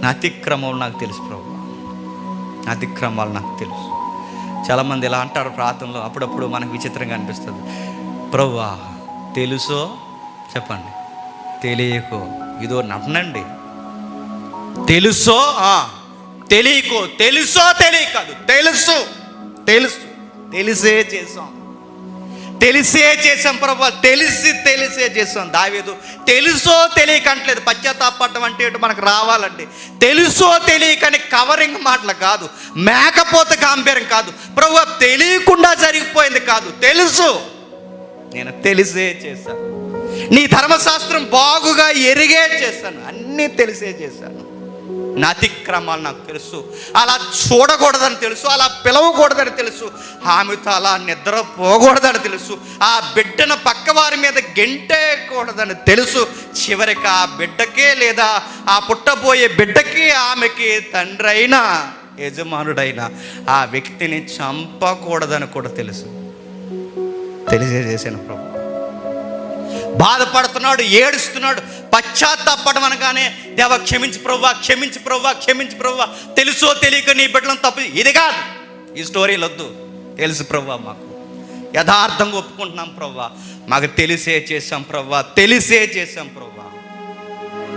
నా అతిక్రమం నాకు తెలుసు ప్రభువా, నా అతిక్రమాలు నాకు తెలుసు. చాలామంది ఇలా అంటారు ప్రార్థనలో, అప్పుడప్పుడు మనకు విచిత్రంగా అనిపిస్తుంది. ప్రభువా తెలుసో చెప్పండి, తెలియకో, ఇదో నటనండి. తెలుసో తెలియకో, తెలుసో తెలియకాదు, తెలుసు తెలిసే చేసాం ప్రభువా, తెలిసే చేసాం. దావీదు తెలుసో తెలియకంటలేదు. పశ్చాత్తాపడడం అంటే ఏంటో మనకు రావాలండి. తెలుసో తెలియకని కవరింగ్ మాటలు కాదు, మేకపోతే గాంభీర్యం కాదు, ప్రభువా తెలియకుండా జరిగిపోయింది కాదు, తెలుసు, నేను తెలిసే చేశాను. నీ ధర్మశాస్త్రం బాగుగా ఎరిగే చేశాను, అన్నీ తెలిసే చేశాను. నా అతిక్రమాలు నాకు తెలుసు, అలా చూడకూడదని తెలుసు, అలా పిలవకూడదని తెలుసు, ఆమెతో అలా నిద్రపోకూడదని తెలుసు, ఆ బిడ్డను పక్కవారి మీద గెంటేయకూడదని తెలుసు. చివరికి ఆ బిడ్డకే లేదా ఆ పుట్టబోయే బిడ్డకి ఆమెకి తండ్రి అయినా యజమానుడైన ఆ వ్యక్తిని చంపకూడదని కూడా తెలుసు. తెలిసే చేశాను ప్రభు. బాధపడుతున్నాడు, ఏడుస్తున్నాడు, పశ్చాత్తాపడం అనగానే దేవా క్షమించు ప్రభువా, క్షమించు ప్రభువా, క్షమించు ప్రభువా, తెలుసో తెలియక నీ బిడ్డలను తప్పు. ఇది కాదు, ఈ స్టోరీలు వద్దు. తెలుసు ప్రభువా, మాకు యథార్థంగా ఒప్పుకుంటున్నాం ప్రభువా, మాకు తెలిసే చేశాం ప్రభువా, తెలిసే చేశాం ప్రభువా.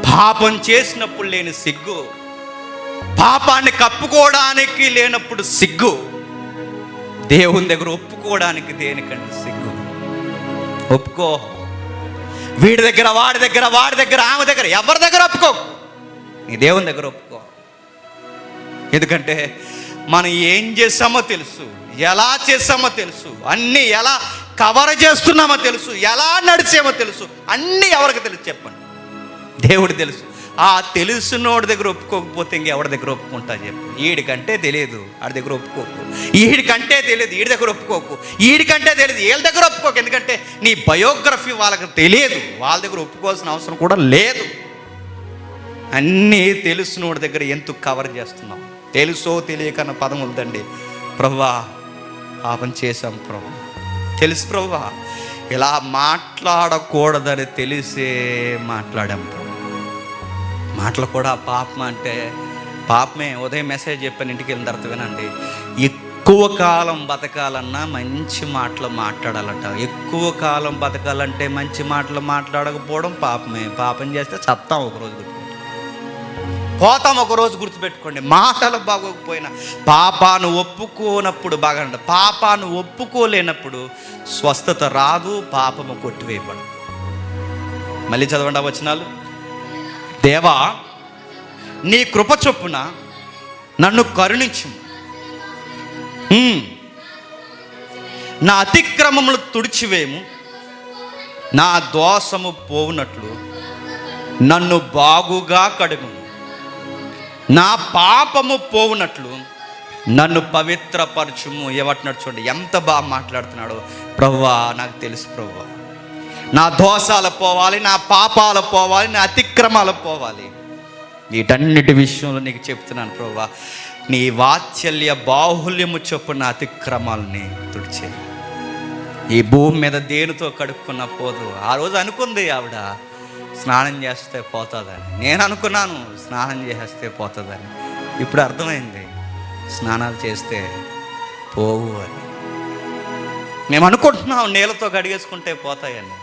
పాపం చేసినప్పుడు లేని సిగ్గు, పాపాన్ని కప్పుకోవడానికి లేనప్పుడు సిగ్గు, దేవుని దగ్గర ఒప్పుకోవడానికి దేనికంటే సిగ్గు. ఒప్పుకో, వీడి దగ్గర వాడి దగ్గర ఆమె దగ్గర ఎవరి దగ్గర ఒప్పుకోకు, నీ దేవుని దగ్గర ఒప్పుకో. ఎందుకంటే మనం ఏం చేసామో తెలుసు, ఎలా చేసామో తెలుసు, అన్నీ ఎలా కవర్ చేస్తున్నామో తెలుసు, ఎలా నడిచేమో తెలుసు, అన్నీ ఎవరికి తెలుసు చెప్పండి? దేవుడు తెలుసు. ఆ తెలుసునోడి దగ్గర ఒప్పుకోకపోతే ఇంకెవరి దగ్గర ఒప్పుకుంటా చెప్పు? వీడికంటే తెలియదు, ఆడి దగ్గర ఒప్పుకోకు. వీడికంటే తెలియదు, వీడి దగ్గర ఒప్పుకోకు. వీడికంటే తెలియదు, వీళ్ళ దగ్గర ఒప్పుకోకు. ఎందుకంటే నీ బయోగ్రఫీ వాళ్ళకి తెలియదు, వాళ్ళ దగ్గర ఒప్పుకోవాల్సిన అవసరం కూడా లేదు. అన్నీ తెలుసునోడి దగ్గర ఎందుకు కవర్ చేస్తున్నాం? తెలుసో తెలియకన్న పదం వద్దండి. ప్రభువా పాపం చేశాం ప్రభు, తెలుసు ప్రభువా, ఇలా మాట్లాడకూడదని తెలిసే మాట్లాడాం ప్రభు. మాటలు కూడా పాపం అంటే పాపమే. ఉదయం మెసేజ్ చెప్పాను, ఇంటికి వెళ్ళిన తర్వాత వినండి, ఎక్కువ కాలం బతకాలన్నా మంచి మాటలు మాట్లాడాలట. ఎక్కువ కాలం బతకాలంటే మంచి మాటలు మాట్లాడకపోవడం పాపమే. పాపం చేస్తే చత్తాం ఒకరోజు పోతాం, ఒకరోజు గుర్తుపెట్టుకోండి. మాటలు బాగోకపోయినా పాపాను ఒప్పుకోనప్పుడు బాగా, పాపాను ఒప్పుకోలేనప్పుడు స్వస్థత రాదు, పాపము కొట్టివేయబడదు. మళ్ళీ చదవండి ఆ వచనాలు. దేవా, నీ కృప చొప్పున నన్ను కరుణించు, నా అతిక్రమములు తుడిచివేము, నా దోషము పోవునట్లు నన్ను బాగుగా కడుగుము, నా పాపము పోవునట్లు నన్ను పవిత్రపరచుము. ఏమంటున్నాడు చూడండి, ఎంత బాగా మాట్లాడుతున్నాడు. ప్రభువా, నాకు తెలుసు ప్రభువా, నా దోషాలు పోవాలి, నా పాపాలు పోవాలి, నా అతిక్రమాలు పోవాలి. వీటన్నిటి విషయంలో నీకు చెప్తున్నాను ప్రభువా, నీ వాత్సల్య బాహుల్యము చొప్పున అతిక్రమాలని తుడిచే. ఈ భూమి మీద దేనితో కడుక్కున్నా పోదు. ఆ రోజు అనుకుంది ఆవిడ స్నానం చేస్తే పోతుందని. నేను అనుకున్నాను స్నానం చేస్తే పోతుందని. ఇప్పుడు అర్థమైంది స్నానాలు చేస్తే పోవు అని. మేము అనుకుంటున్నాం నీళ్ళతో కడిగేసుకుంటే పోతాయని.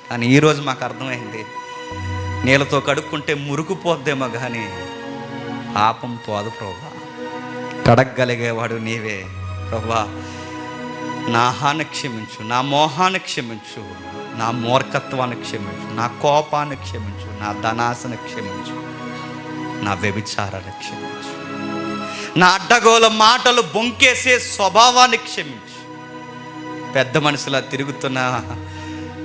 కానీ ఈరోజు మాకు అర్థమైంది నీళ్ళతో కడుక్కుంటే మురుకుపోద్దేమో కానీ పాపం పోదు ప్రభువా. కడగలిగేవాడు నీవే ప్రభువా. నా హాని క్షమించు, నా మోహాన్ని క్షమించు, నా మూర్ఖత్వాన్ని క్షమించు, నా కోపాన్ని క్షమించు, నా ధనాశను క్షమించు, నా వ్యభిచారాన్ని క్షమించు, నా అడ్డగోల మాటలు బొంకేసే స్వభావాన్ని క్షమించు. పెద్ద మనుషులా తిరుగుతున్న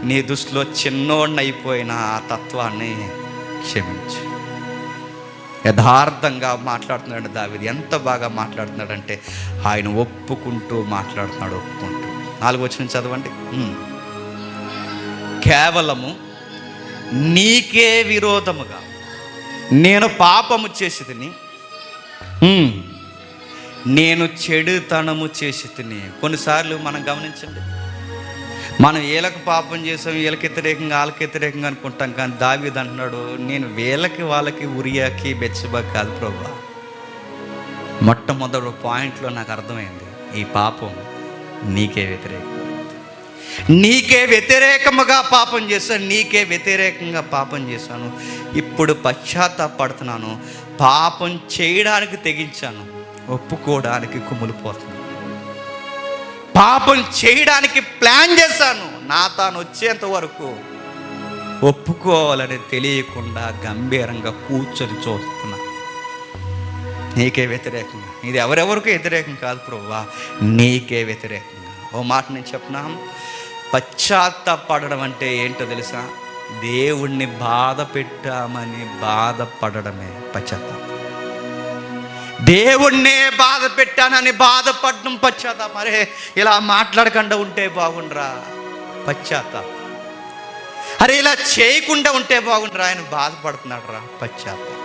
నీ దృష్టిలో చిన్నోడినైపోయిన ఆ తత్వాన్ని క్షమించు. యథార్థంగా మాట్లాడుతున్నాడు దావీదు. ఎంత బాగా మాట్లాడుతున్నాడంటే ఆయన ఒప్పుకుంటూ మాట్లాడుతున్నాడు, ఒప్పుకుంటూ. 4వ వచనం చదవండి. కేవలము నీకే విరోధముగా నేను పాపము చేసి తిని, నేను చెడుతనము చేసి తిని. కొన్నిసార్లు మనం గమనించండి, మనం వీళ్ళకి పాపం చేసాం, వీళ్ళకి వ్యతిరేకంగా వాళ్ళకి వ్యతిరేకంగా అనుకుంటాం. కానీ దావీదు అంటున్నాడు, నేను వీళ్ళకి వాళ్ళకి ఉరియాకి బెత్షెబా కాదు ప్రభువా. మొట్టమొదటి పాయింట్లో నాకు అర్థమైంది, ఈ పాపం నీకే వ్యతిరేకం, నీకే వ్యతిరేకముగా పాపం చేశాను, నీకే వ్యతిరేకంగా పాపం చేశాను. ఇప్పుడు పశ్చాత్తాపడుతున్నాను, పాపం చేయడానికి తెగించాను, ఒప్పుకోవడానికి కుమిలిపోతున్నాను. పాపం చేయడానికి ప్లాన్ చేశాను, నా తాను వచ్చేంత వరకు ఒప్పుకోవాలని తెలియకుండా గంభీరంగా కూర్చొని చూస్తున్నా. నీకే వ్యతిరేకంగా, ఇది ఎవరెవరికి వ్యతిరేకం కాదు ప్రభువా, నీకే వ్యతిరేకంగా. ఓ మాట నేను చెప్పనా, పశ్చాత్తాపడడం అంటే ఏంటో తెలుసా? దేవుణ్ణి బాధ పెట్టామని బాధపడడమే పశ్చాత్తాపం. దేవుణ్ణే బాధ పెట్టానని బాధపడడం పశ్చాత్తాపం. అరే ఇలా మాట్లాడకుండా ఉంటే బాగుండ్రా, పశ్చాత్తాపం. అరే ఇలా చేయకుండా ఉంటే బాగుండ్రా, ఆయన బాధపడుతున్నాడు రా, పశ్చాత్తాపం.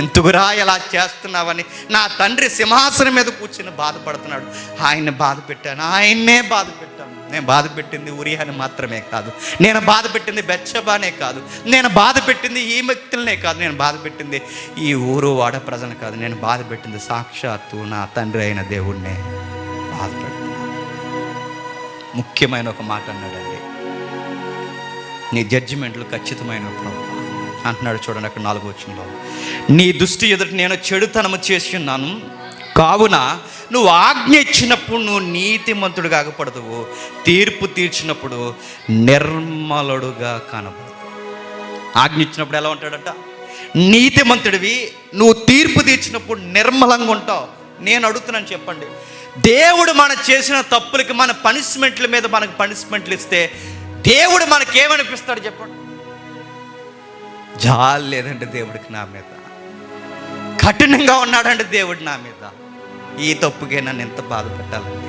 ఎందుకురా ఇలా చేస్తున్నావని నా తండ్రి సింహాసనం మీద కూర్చుని బాధపడుతున్నాడు. ఆయన్ని బాధ పెట్టాను, ఆయన్నే బాధ పెట్టాను. నేను బాధ పెట్టింది ఉరియాని మాత్రమే కాదు, నేను బాధ పెట్టింది బెత్షెబానే కాదు, నేను బాధ పెట్టింది ఈ వ్యక్తులనే కాదు, నేను బాధ పెట్టింది ఈ ఊరు వాడ ప్రజలు కాదు, నేను బాధ పెట్టింది సాక్షాత్తు నా తండ్రి అయిన దేవుణ్ణే బాధ పెడుతున్నాను. ముఖ్యమైన ఒక మాట అన్నాడండి, నీ జడ్జిమెంట్లు ఖచ్చితమైన ప్రభువా అంటున్నాడు. చూడండి అక్కడ 4వ వచనంలో, నీ దృష్టి ఎదుట నేను చెడుతనము చేసి ఉన్నాను, కావున నువ్వు ఆజ్ఞ ఇచ్చినప్పుడు నువ్వు నీతిమంతుడు కాకపడదువు, తీర్పు తీర్చినప్పుడు నిర్మలుడుగా కనబడదు. ఆజ్ఞ ఇచ్చినప్పుడు ఎలా ఉంటాడట? నీతిమంతుడివి. నువ్వు తీర్పు తీర్చినప్పుడు నిర్మలంగా ఉంటావు. నేను అడుగుతున్నాను, చెప్పండి, దేవుడు మనం చేసిన తప్పులకి మన పనిష్మెంట్ల మీద మనకు పనిష్మెంట్లు ఇస్తే దేవుడు మనకేమనిపిస్తాడు చెప్పండి? జాలి లేదంటే దేవుడికి నా మీద, కఠినంగా ఉన్నాడంటే దేవుడు నా మీద. ఈ తప్పుకే నన్ను ఎంత బాధ పెట్టాలండి,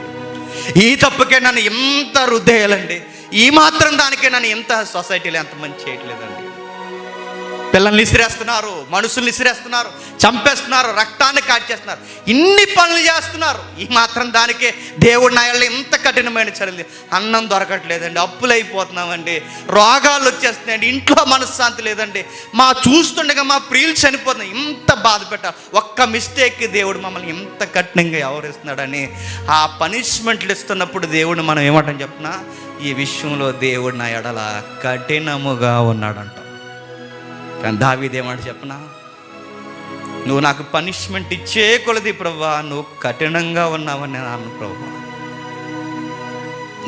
ఈ తప్పుకే నన్ను ఎంత రుద్దేయాలండి, ఈ మాత్రం దానికే నన్ను ఎంత సొసైటీలో ఎంతమంది చేయట్లేదండి. పిల్లల్ని ఇసిరేస్తున్నారు, మనుషుల్ని ఇసిరేస్తున్నారు, చంపేస్తున్నారు, రక్తాన్ని కాల్చేస్తున్నారు, ఇన్ని పనులు చేస్తున్నారు. ఈ మాత్రం దానికే దేవుడు నా యెడల ఇంత కఠినమైన చర్యలు. అన్నం దొరకట్లేదండి, అప్పులు అయిపోతున్నామండి, రోగాలు వచ్చేస్తున్నాయండి, ఇంట్లో మనశ్శాంతి లేదండి, మా చూస్తుండగా మా ప్రియులు చనిపోతున్నాయి, ఇంత బాధ పెట్టాలి. ఒక్క మిస్టేక్కి దేవుడు మమ్మల్ని ఇంత కఠినంగా వ్యవహరిస్తున్నాడని ఆ పనిష్మెంట్లు ఇస్తున్నప్పుడు దేవుడు మనం ఏమంటాం చెప్పినా, ఈ విషయంలో దేవుడు నా యెడల కఠినముగా ఉన్నాడంట. కానీ దావీదు ఏమంటే చెప్పనా, నువ్వు నాకు పనిష్మెంట్ ఇచ్చే కొలది ప్రభువా నువ్వు కఠినంగా ఉన్నావని నేను అన్నాను. ప్రభువా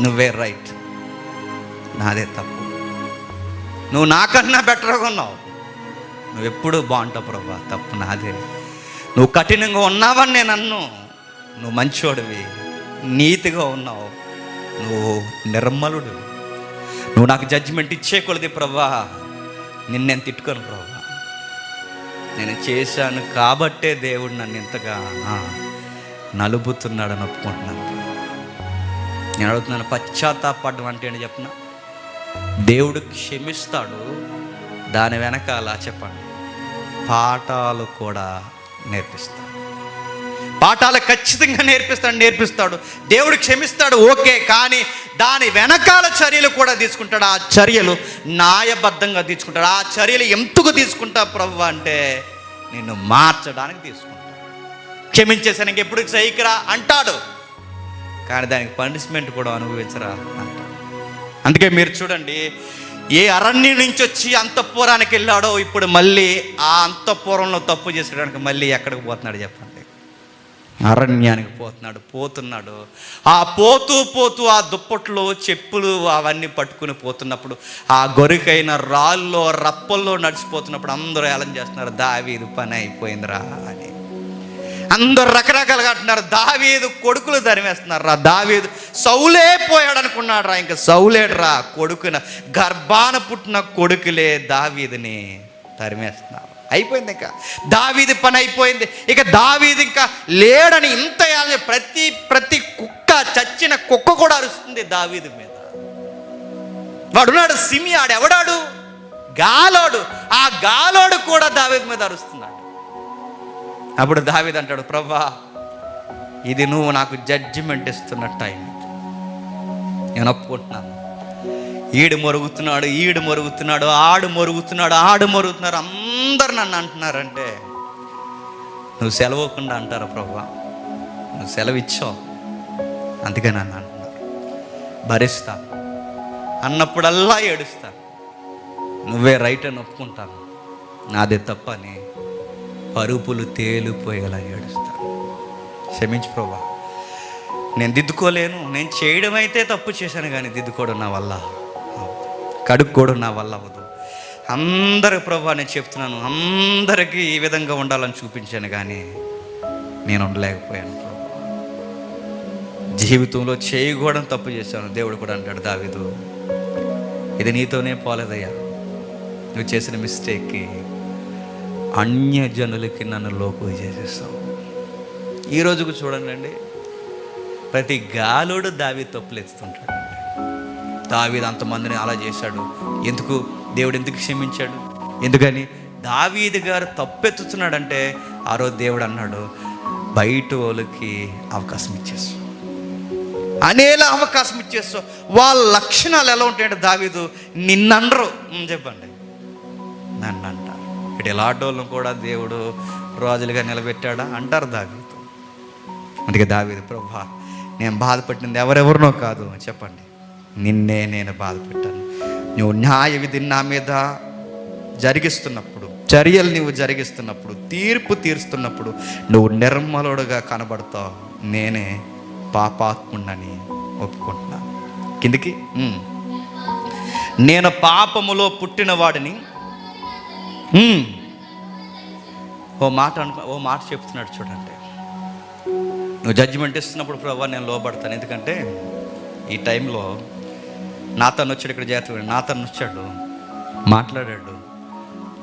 నువ్వే రైట్, నాదే తప్పు, నువ్వు నాకన్నా బెటర్గా ఉన్నావు, నువ్వు ఎప్పుడూ బాగుంటావు ప్రభువా, తప్పు నాదే, నువ్వు కఠినంగా ఉన్నావని నేను అన్ను, నువ్వు మంచోడివి, నీతిగా ఉన్నావు, నువ్వు నిర్మలుడివి, నువ్వు నాకు జడ్జిమెంట్ ఇచ్చే కొలది ప్రభువా నిన్నేను తిట్టుకోను ప్రభువా, నేను చేశాను కాబట్టే దేవుడు నన్ను ఇంతగా నలుపుతున్నాడని ఒప్పుకుంటున్నాను. నేను అడుగుతున్నాను, పశ్చాత్తాపడడం అంటే ఏంటి చెప్పిన, దేవుడు క్షమిస్తాడు, దాని వెనకాల చెప్పండి పాఠాలు కూడా నేర్పిస్తాడు. పాఠాలు ఖచ్చితంగా నేర్పిస్తాడు. దేవుడు క్షమిస్తాడు ఓకే, కానీ దాని వెనకాల చర్యలు కూడా తీసుకుంటాడు. ఆ చర్యలు న్యాయబద్ధంగా తీసుకుంటాడు. ఆ చర్యలు ఎందుకు తీసుకుంటా ప్రభువా అంటే నిన్ను మార్చడానికి తీసుకుంటాడు. క్షమించేసాను ఇంకెప్పుడు సైకిరా అంటాడు, కానీ దానికి పనిష్మెంట్ కూడా అనుభవించరా అంటాడు. అందుకే మీరు చూడండి, ఏ అరణ్యం నుంచి వచ్చి అంతఃపురానికి వెళ్ళాడో ఇప్పుడు మళ్ళీ ఆ అంతఃపురంలో తప్పు చేసేయడానికి మళ్ళీ ఎక్కడికి పోతున్నాడు చెప్పండి, అరణ్యానికి పోతున్నాడు. ఆ పోతూ ఆ దుప్పట్లు చెప్పులు అవన్నీ పట్టుకుని పోతున్నప్పుడు, ఆ గొరికైన రాళ్ళలో రప్పల్లో నడిచిపోతున్నప్పుడు అందరూ ఏలం చేస్తున్నారు, దావీదు పని అయిపోయిందిరా అని. అందరూ రకరకాలుగా అంటున్నారు, దావీదు కొడుకులు తరిమేస్తున్నారు రా, దావీదు సౌలే పోయాడు అనుకున్నాడు రా, ఇంకా సౌలేడురా, కొడుకున గర్భాన పుట్టిన కొడుకులే దావీదుని తరిమేస్తున్నారు. అయిపోయింది, ఇంకా దావీదు పని అయిపోయింది, ఇక దావీదు ఇంకా లేడని ఇంత ప్రతి కుక్క, చచ్చిన కుక్క కూడా అరుస్తుంది దావీదు మీద. వాడున్నాడు సిమి, ఆడెవడాడు గాలోడు, ఆ గాలోడు కూడా దావీదు మీద అరుస్తున్నాడు. అప్పుడు దావీదు అంటాడు, ప్రభువా ఇది నువ్వు నాకు జడ్జిమెంట్ ఇస్తున్న టైం, నేను ఒప్పుకుంటున్నాను. ఈడు మరుగుతున్నాడు, ఆడు మరుగుతున్నారు, అందరు నన్ను అంటున్నారంటే నువ్వు సెలవకుండా అంటారా ప్రభువా, నువ్వు సెలవిచ్చావు అందుకే నన్ను అంటున్నారు. భరిస్తా అన్నప్పుడల్లా ఏడుస్తా, నువ్వే రైట్ అని ఒప్పుకుంటాను, నాదే తప్పని పరుపులు తేలిపోయేలా ఏడుస్తాను. క్షమించు ప్రభువా, నేను దిద్దుకోలేను, నేను చేయడం అయితే తప్పు చేశాను, కానీ దిద్దుకోవడం నా వల్ల, కడుక్కోవడం నా వల్ల అవ్వదు. అందరి ప్రభువా నేను చెప్తున్నాను, అందరికీ ఈ విధంగా ఉండాలని చూపించాను, కానీ నేను ఉండలేకపోయాను ప్రభు. జీవితంలో చేయకూడని తప్పు చేశాను. దేవుడు కూడా అంటాడు, దావీదు ఇది నీతోనే పోలేదయ్యా, నువ్వు చేసిన మిస్టేక్కి అన్యజనులకి నన్ను లోకు చేసేస్తావు. ఈ రోజుకు చూడండి, ప్రతి గాలోడు దావీదు తప్పులు ఎత్తుతుంటాడు. దావీదు అంతమందిని అలా చేశాడు, ఎందుకు దేవుడు ఎందుకు క్షమించాడు? ఎందుకని దావీదు గారు తప్పెత్తుతున్నాడంటే ఆ రోజు దేవుడు అన్నాడు, బయట వాళ్ళకి అవకాశం ఇచ్చేస్తావు, అనేలా అవకాశం ఇచ్చేస్తావు. వాళ్ళ లక్షణాలు ఎలా ఉంటాయంటే, దావీదు నిన్ననరు, చెప్పండి నన్ను అంటారు. ఇక్కడ ఎలాంటి వాళ్ళని కూడా దేవుడు రాజులుగా నిలబెట్టాడా అంటారు దావీదు. అందుకే దావీదు, ప్రభువా నేను బాధపెట్టింది ఎవరెవరినో కాదు, చెప్పండి నిన్నే నేను బాధపెట్టాను. నువ్వు న్యాయ విధిని నా మీద జరిగిస్తున్నప్పుడు, చర్యలు నువ్వు జరిగిస్తున్నప్పుడు, తీర్పు తీరుస్తున్నప్పుడు నువ్వు నిర్మలుడుగా కనబడతావు. నేనే పాపాత్ముడని ఒప్పుకుంటున్నాను. కిందికి, నేను పాపములో పుట్టిన వాడిని. ఓ మాట చెప్తున్నాడు చూడండి, నువ్వు జడ్జిమెంట్ ఇస్తున్నప్పుడు ప్రభువా నేను లోబడతాను, ఎందుకంటే ఈ టైంలో నాతను వచ్చాడు, ఇక్కడ జాగ్రత్త, నాతను వచ్చాడు, మాట్లాడాడు,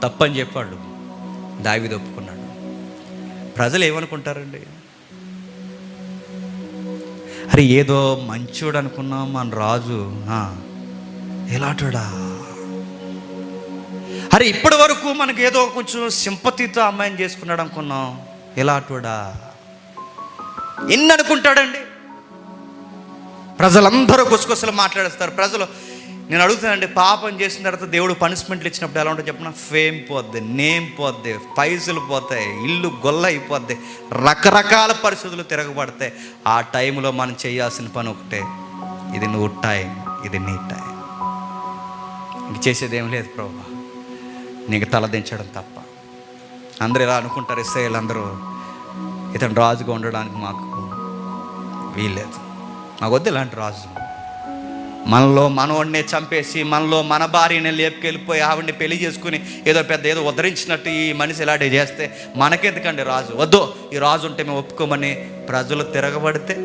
తప్పని చెప్పాడు, దావీదు ఒప్పుకున్నాడు. ప్రజలు ఏమనుకుంటారండి? అరే ఏదో మంచోడు అనుకున్నాం మన రాజు, ఎలాటోడా, అరే ఇప్పటి వరకు మనకి ఏదో కొంచెం సింపతితో అమ్మాయిని చేసుకున్నాడు అనుకున్నాం, ఇలాంటివాడా? ఎన్ని అనుకుంటాడండి? ప్రజలందరూ గుసగుసలు మాట్లాడేస్తారు. ప్రజలు, నేను అడుగుతానండి, పాపం చేసిన తర్వాత దేవుడు పనిష్మెంట్లు ఇచ్చినప్పుడు ఎలా ఉంటుందో చెప్పిన? ఫేమ్ పోద్ది, నేమ్ పోద్ది, పైసలు పోతాయి, ఇల్లు గొల్ల అయిపోద్ది, రకరకాల పరిస్థితులు తిరగబడతాయి. ఆ టైంలో మనం చేయాల్సిన పని ఒకటే, ఇది నువ్వు టైం, ఇది నీ టైం, ఇంక చేసేది ఏం లేదు ప్రభువా, నీకు తలదించడం తప్ప. అందరూ ఇలా అనుకుంటారు, ఇశ్రాయేలు అందరూ, ఇతను రాజుగా ఉండడానికి మాకు వీల్లేదు, మాకు వద్దు ఇలాంటి రాజు. మనలో మనోడినే చంపేసి, మనలో మన భార్యని లేపుకెళ్ళిపోయి ఆవిడని పెళ్లి చేసుకుని ఏదో ఉద్ధరించినట్టు ఈ మనిషి ఇలాంటివి చేస్తే మనకెందుకండి రాజు? వద్దు, ఈ రాజు ఉంటే మేము ఒప్పుకోమని ప్రజలు తిరగబడితే,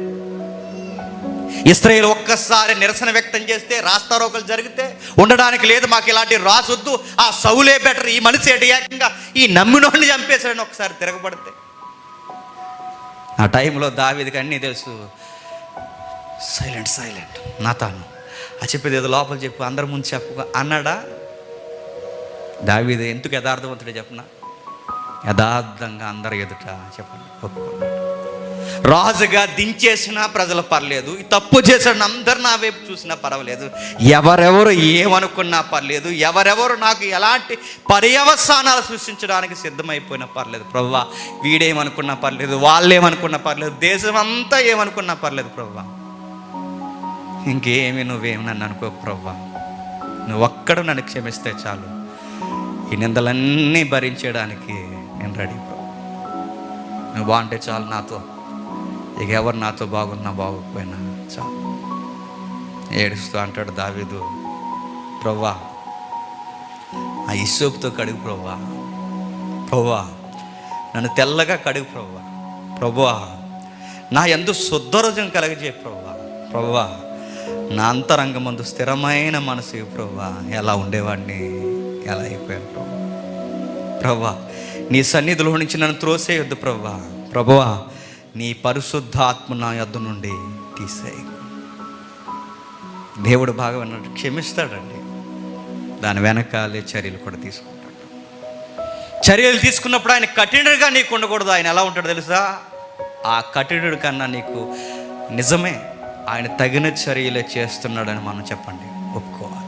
ఇశ్రాయేలు ఒక్కసారి నిరసన వ్యక్తం చేస్తే, రాస్తారోకలు జరిగితే, ఉండడానికి లేదు మాకు ఇలాంటి రాజు వద్దు, ఆ సౌలే బెటర్, ఈ మనిషి ఏకంగా ఈ నమ్మినోడిని చంపేశాడని ఒకసారి తిరగబడితే, ఆ టైంలో దావీదుకి అన్నీ తెలుసు. సైలెంట్ నాతాను చెప్పేది ఏదో లోపల చెప్పు, అందరి ముందు చెప్పు అన్నాడా? దావీదు ఎందుకు యథార్థవంతుడే చెప్పిన? యథార్థంగా అందరు ఎదుట చెప్పండి ఒప్పుకున్నాడు. రాజుగా దించేసినా ప్రజలు పర్లేదు, తప్పు చేసిన అందరు నా వైపు చూసినా పర్వాలేదు, ఎవరెవరు ఏమనుకున్నా పర్లేదు, ఎవరెవరు నాకు ఎలాంటి పర్యవసానాలు సృష్టించడానికి సిద్ధమైపోయినా పర్లేదు ప్రభువా, వీడేమనుకున్నా పర్లేదు, వాళ్ళేమనుకున్నా పర్లేదు, దేశం అంతా ఏమనుకున్నా పర్లేదు ప్రభువా, ఇంకేమి నువ్వేమి నన్ను అనుకోకు ప్రభువా, నువ్వు ఒక్కడు నన్ను క్షమిస్తే చాలు, ఈ నిందలన్నీ భరించడానికి నేను రెడీ ప్రభు, నువ్వు బాగుంటే చాలు నాతో, ఇక ఎవరు నాతో బాగున్నా బాగోకపోయినా చాలు. ఏడుస్తూ అంటాడు దావీదు, ప్రభువా ఆ ఇస్సోపుతో కడుగు ప్రభువా, ప్రభువా నన్ను తెల్లగా కడుగు ప్రభువా, ప్రభువా నా యందు శుద్ధరోజం కలగజేయ ప్రభువా, ప్రభువా నా అంతరంగమందు స్థిరమైన మనసు ప్రభువా, ఎలా ఉండేవాడిని ఎలా అయిపోయాను ప్రభువా, ప్రభువా నీ సన్నిధిలో నుంచి నన్ను త్రోసేయొద్దు ప్రభువా, ప్రభువా నీ పరిశుద్ధాత్మ నా యొద్ద నుండి తీసేయి. దేవుడు బాగా అన్నట్టు క్షమిస్తాడండి, దాని వెనకాలే చర్యలు కూడా తీసుకుంటాడు. చర్యలు తీసుకున్నప్పుడు ఆయన కఠినుడిగా నీకు ఉండకూడదు. ఆయన ఎలా ఉంటాడు తెలుసా? ఆ కఠినుడి కన్నా నీకు నిజమే ఆయన తగిన చర్యలే చేస్తున్నాడని మనం చెప్పండి ఒప్పుకోవాలి.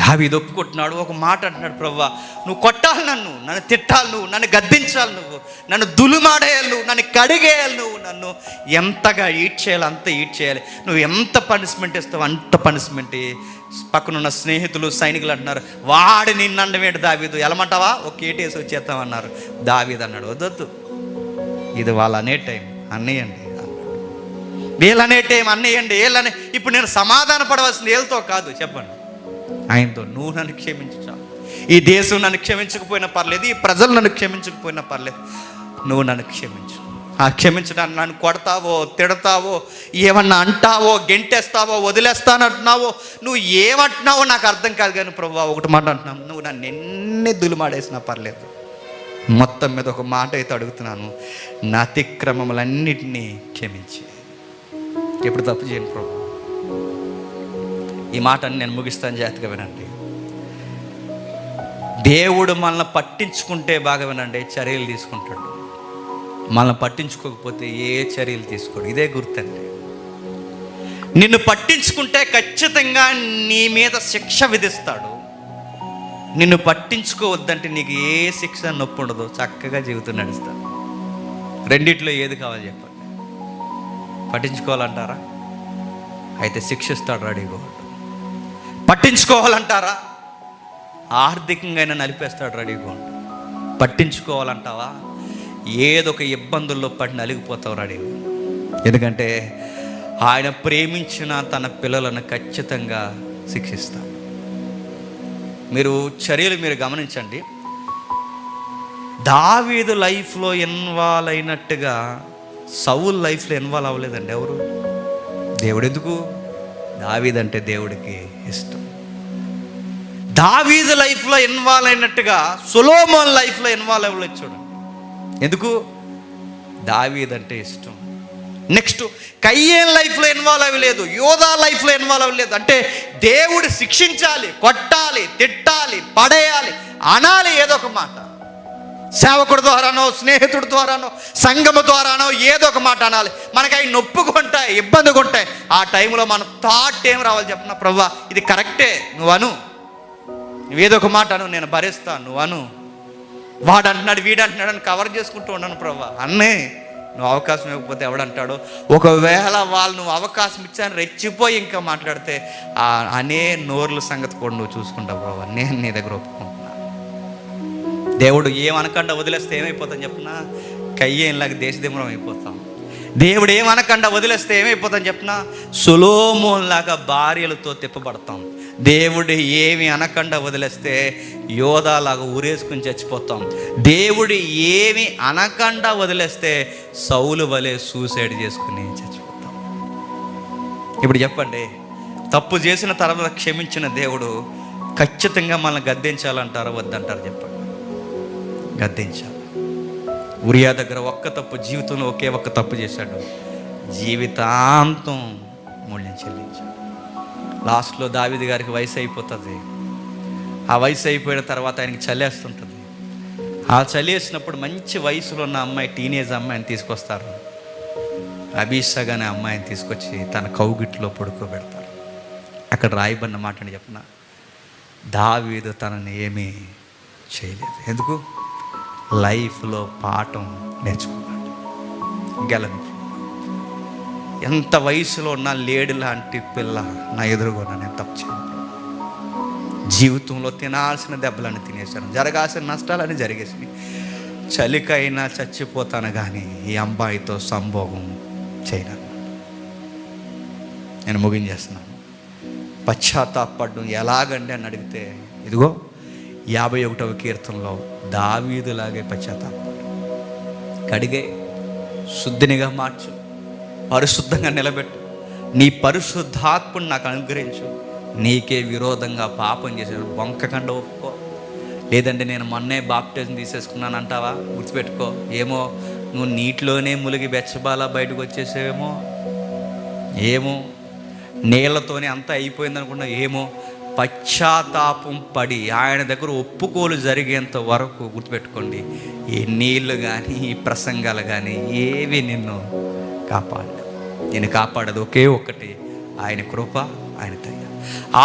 దావీదు ఒప్పుకుంటున్నాడు, ఒక మాట అంటున్నాడు, ప్రభువా నువ్వు కొట్టాలి, నన్ను తిట్టాలి, నన్ను గద్దించాలి, నన్ను దులుమాడేయాలి, నన్ను కడిగేయాలి, నన్ను ఎంతగా ఈడ్ చేయాలి అంత ఈడ్ చేయాలి, నువ్వు ఎంత పనిష్మెంట్ ఇస్తావు అంత పనిష్మెంట్. పక్కనున్న స్నేహితులు సైనికులు అంటున్నారు, వాడు నిన్ను అండమేంటి దావీదు, ఎలమంటావా ఒక ఏటేసి వచ్చేస్తామన్నారు. దావీదు అన్నాడు, వద్దొద్దు, ఇది వాళ్ళు అనే టైం అన్నయ్యండి, వీళ్ళనే టైం అన్నయ్యండి, వీళ్ళనే. ఇప్పుడు నేను సమాధాన పడవలసింది వీళ్ళతో కాదు, చెప్పండి ఆయనతో. నువ్వు నన్ను క్షమించు చాలు, ఈ దేశం నన్ను క్షమించకపోయినా పర్లేదు, ఈ ప్రజలు నన్ను క్షమించకపోయినా పర్లేదు, నువ్వు నన్ను క్షమించు. ఆ క్షమించడానికి నన్ను కొడతావో తిడతావో ఏమన్నా అంటావో గెంటేస్తావో వదిలేస్తానంటున్నావో నువ్వు ఏమంటున్నావో నాకు అర్థం కాదు, కానీ ప్రభువా ఒకటి మాట అంటున్నావు, నువ్వు నన్ను ఎన్ని దులుమాడేసినా పర్లేదు, మొత్తం మీద ఒక మాట అయితే అడుగుతున్నాను, నా అతిక్రమములన్నిటినీ క్షమించి ఎప్పుడు తప్పు చేయను ప్రభు. ఈ మాటని నేను ముగిస్తాను, జాగ్రత్తగా వినండి. దేవుడు మనల్ని పట్టించుకుంటే బాగా వినండి, చర్యలు తీసుకుంటాడు. మనల్ని పట్టించుకోకపోతే ఏ చర్యలు తీసుకోడు, ఇదే గుర్తండి. నిన్ను పట్టించుకుంటే ఖచ్చితంగా నీ మీద శిక్ష విధిస్తాడు. నిన్ను పట్టించుకోవద్దంటే నీకు ఏ శిక్ష నొప్పి ఉండదు, చక్కగా జీవితం నడుస్తాడు. రెండిట్లో ఏది కావాలి చెప్పండి? పట్టించుకోవాలంటారా? అయితే శిక్షిస్తాడు రెడీగా. పట్టించుకోవాలంటారా? ఆర్థికంగా అయినా నలిపేస్తాడు రెడీగా. పట్టించుకోవాలంటావా? ఏదో ఒక ఇబ్బందుల్లో పడి నలిగిపోతావు రెడీగా. ఎందుకంటే ఆయన ప్రేమించిన తన పిల్లలను ఖచ్చితంగా శిక్షిస్తాడు. మీరు చర్యలు మీరు గమనించండి. దావీదు లైఫ్లో ఇన్వాల్వ్ అయినట్టుగా సౌల్ లైఫ్లో ఇన్వాల్వ్ అవ్వలేదండి ఎవరు. దేవుడు ఎందుకు? దావీదు అంటే దేవుడికి ఇష్టం. దావీదు లైఫ్లో ఇన్వాల్వ్ అయినట్టుగా సొలొమోన్ లైఫ్లో ఇన్వాల్వ్ అవ్వలేదు చూడండి. ఎందుకు? దావీదు అంటే ఇష్టం. నెక్స్ట్ కయ్యేన్ లైఫ్లో ఇన్వాల్వ్ అవ్వలేదు, యోధా లైఫ్లో ఇన్వాల్వ్ అవ్వలేదు. అంటే దేవుడు శిక్షించాలి, కొట్టాలి, తిట్టాలి, పడేయాలి, అనాలి ఏదో ఒక మాట. సేవకుడి ద్వారానో, స్నేహితుడి ద్వారానో, సంఘము ద్వారానో ఏదో ఒక మాట అనాలి. మనకి అవి నొప్పుకుంటాయి, ఇబ్బందిగా ఉంటాయి. ఆ టైంలో మన థాట్ ఏం రావాలి చెప్పిన, ప్రభువా ఇది కరెక్టే, నువ్వు అను, నువ్వేదో ఒక మాట అను, నేను భరిస్తాను, నువ్వు అను. వాడు అంటున్నాడు, వీడు అంటున్నాడు అని కవర్ చేసుకుంటూ ఉన్నాను. ప్రభువా అన్నే, నువ్వు అవకాశం ఇవ్వకపోతే ఎవడంటాడు. ఒకవేళ వాళ్ళు నువ్వు అవకాశం ఇచ్చాను రెచ్చిపోయి ఇంకా మాట్లాడితే అనే నోర్ల సంగతి కూడా నువ్వు చూసుకుంటావు. ప్రభువా నేను నీ దగ్గర ఒప్పుకుంటున్నా. దేవుడు ఏమనకుండా వదిలేస్తే ఏమైపోతాం చెప్పిన, కయ్యేలాగా దేశదిమ్మరం అయిపోతాం. దేవుడు ఏమనకుండా వదిలేస్తే ఏమైపోతాం చెప్పిన, సొలొమోనులాగా భార్యలతో తిప్పబడతాం. దేవుడు ఏమి అనకుండా వదిలేస్తే యోధాలాగా ఊరేసుకుని చచ్చిపోతాం. దేవుడు ఏమి అనకుండా వదిలేస్తే సౌలు వలె సూసైడ్ చేసుకుని చచ్చిపోతాం. ఇప్పుడు చెప్పండి, తప్పు చేసిన తర్వాత క్షమించిన దేవుడు ఖచ్చితంగా మనల్ని గద్దించాలంటారా వద్దంటారా చెప్పండి? గద్దించాలి. ఉరియా దగ్గర ఒక్క తప్పు, జీవితంలో ఒకే ఒక్క తప్పు చేశాడు, జీవితాంతం మూల్యం చెల్లించాడు. లాస్ట్లో దావీదు గారికి వయసు అయిపోతుంది. ఆ వయసు అయిపోయిన తర్వాత ఆయనకి చలేస్తుంటుంది. ఆ చలేసినప్పుడు మంచి వయసులో ఉన్న అమ్మాయి, టీనేజ్ అమ్మాయిని తీసుకొస్తారు. అబీషగ్ అనే అమ్మాయిని తీసుకొచ్చి తన కౌగిట్లో పడుకోబెడతారు. అక్కడ రాయబడిన మాట అని చెప్పిన, దావీదు తనని ఏమీ చేయలేదు. ఎందుకు? లైఫ్లో పాఠం నేర్చుకున్నాడు. గెలని ఎంత వయసులో ఉన్న లేడి లాంటి పిల్ల నా ఎదురుగున్నా నేను తప్పు చేయను. జీవితంలో తినాల్సిన దెబ్బలని తినేశాను, జరగాల్సిన నష్టాలని జరిగేసి, చలికైనా చచ్చిపోతాను కానీ ఈ అమ్మాయితో సంభోగం చేయను. నేను ముగించేస్తున్నాను. పశ్చాత్తాపడడం ఎలాగండి అని అడిగితే, ఇదిగో 51వ కీర్తనలో దావీదులాగే పశ్చాత్తాపడు, కడిగే శుద్ధినిగా మార్చు, పరిశుద్ధంగా నిలబెట్టు, నీ పరిశుద్ధాత్మను నాకు అనుగ్రహించు, నీకే విరోధంగా పాపం చేసాడు బొంకకుండా ఒప్పుకో. లేదంటే నేను మొన్నే బాప్టిజం తీసేసుకున్నాను అంటావా? గుర్తుపెట్టుకో, ఏమో నువ్వు నీటిలోనే ములిగి బెచ్చబాలా బయటకు వచ్చేసేవేమో, ఏమో నీళ్లతోనే అంతా అయిపోయింది అనుకున్నా, ఏమో పశ్చాత్తాపం పడి ఆయన దగ్గర ఒప్పుకోలు జరిగేంత వరకు గుర్తుపెట్టుకోండి, ఈ నీళ్ళు కానీ ఈ ప్రసంగాలు కానీ ఏవి నిన్ను కాపాడలేదు. నేను కాపాడదు ఒకే ఒక్కటి, ఆయన కృప, ఆయన దయ.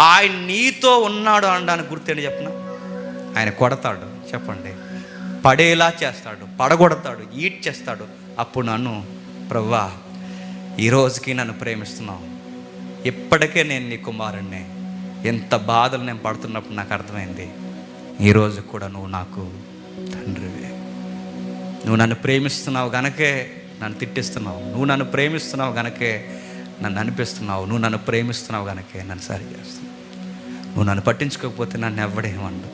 ఆయన నీతో ఉన్నాడు అనడానికి గుర్తేంటి చెప్పిన, ఆయన కొడతాడు చెప్పండి, పడేలా చేస్తాడు, పడగొడతాడు, ఈడ్ చేస్తాడు. అప్పుడు నన్ను, ప్రభువా ఈ రోజుకి నన్ను ప్రేమిస్తున్నావు, ఇప్పటికే నేను నీ కుమారుణ్ణి, ఎంత బాధలు నేను పడుతున్నప్పుడు నాకు అర్థమైంది, ఈరోజు కూడా నువ్వు నాకు తండ్రివే. నువ్వు నన్ను ప్రేమిస్తున్నావు గనకే నన్ను తిట్టిస్తున్నావు, నువ్వు నన్ను ప్రేమిస్తున్నావు గనకే నన్ను అనిపిస్తున్నావు, నువ్వు నన్ను ప్రేమిస్తున్నావు గనకే నన్ను సరి చేస్తున్నావు. నువ్వు నన్ను పట్టించుకోకపోతే నన్ను ఎవడేమండు,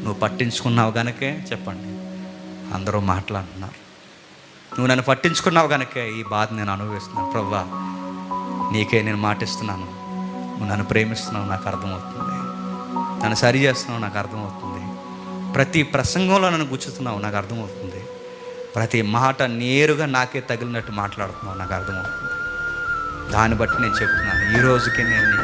నువ్వు పట్టించుకున్నావు గనకే చెప్పండి అందరూ మాట్లాడుతున్నారు. నువ్వు నన్ను పట్టించుకున్నావు గనకే ఈ బాధ నేను అనుభవిస్తున్నాను. ప్రభువా నీకే నేను మాటిస్తున్నాను, నువ్వు నన్ను ప్రేమిస్తున్నావు నాకు అర్థమవుతుంది, నన్ను సరి చేస్తున్నావు నాకు అర్థమవుతుంది, ప్రతి ప్రసంగంలో నన్ను గుచ్చుతున్నావు నాకు అర్థమవుతుంది, ప్రతి మాట నేరుగా నాకే తగిలినట్టు మాట్లాడుతున్నావు నాకు అర్థమవుతుంది. దాన్ని బట్టి నేను చెప్తున్నాను, ఈ రోజుకి నేను నీ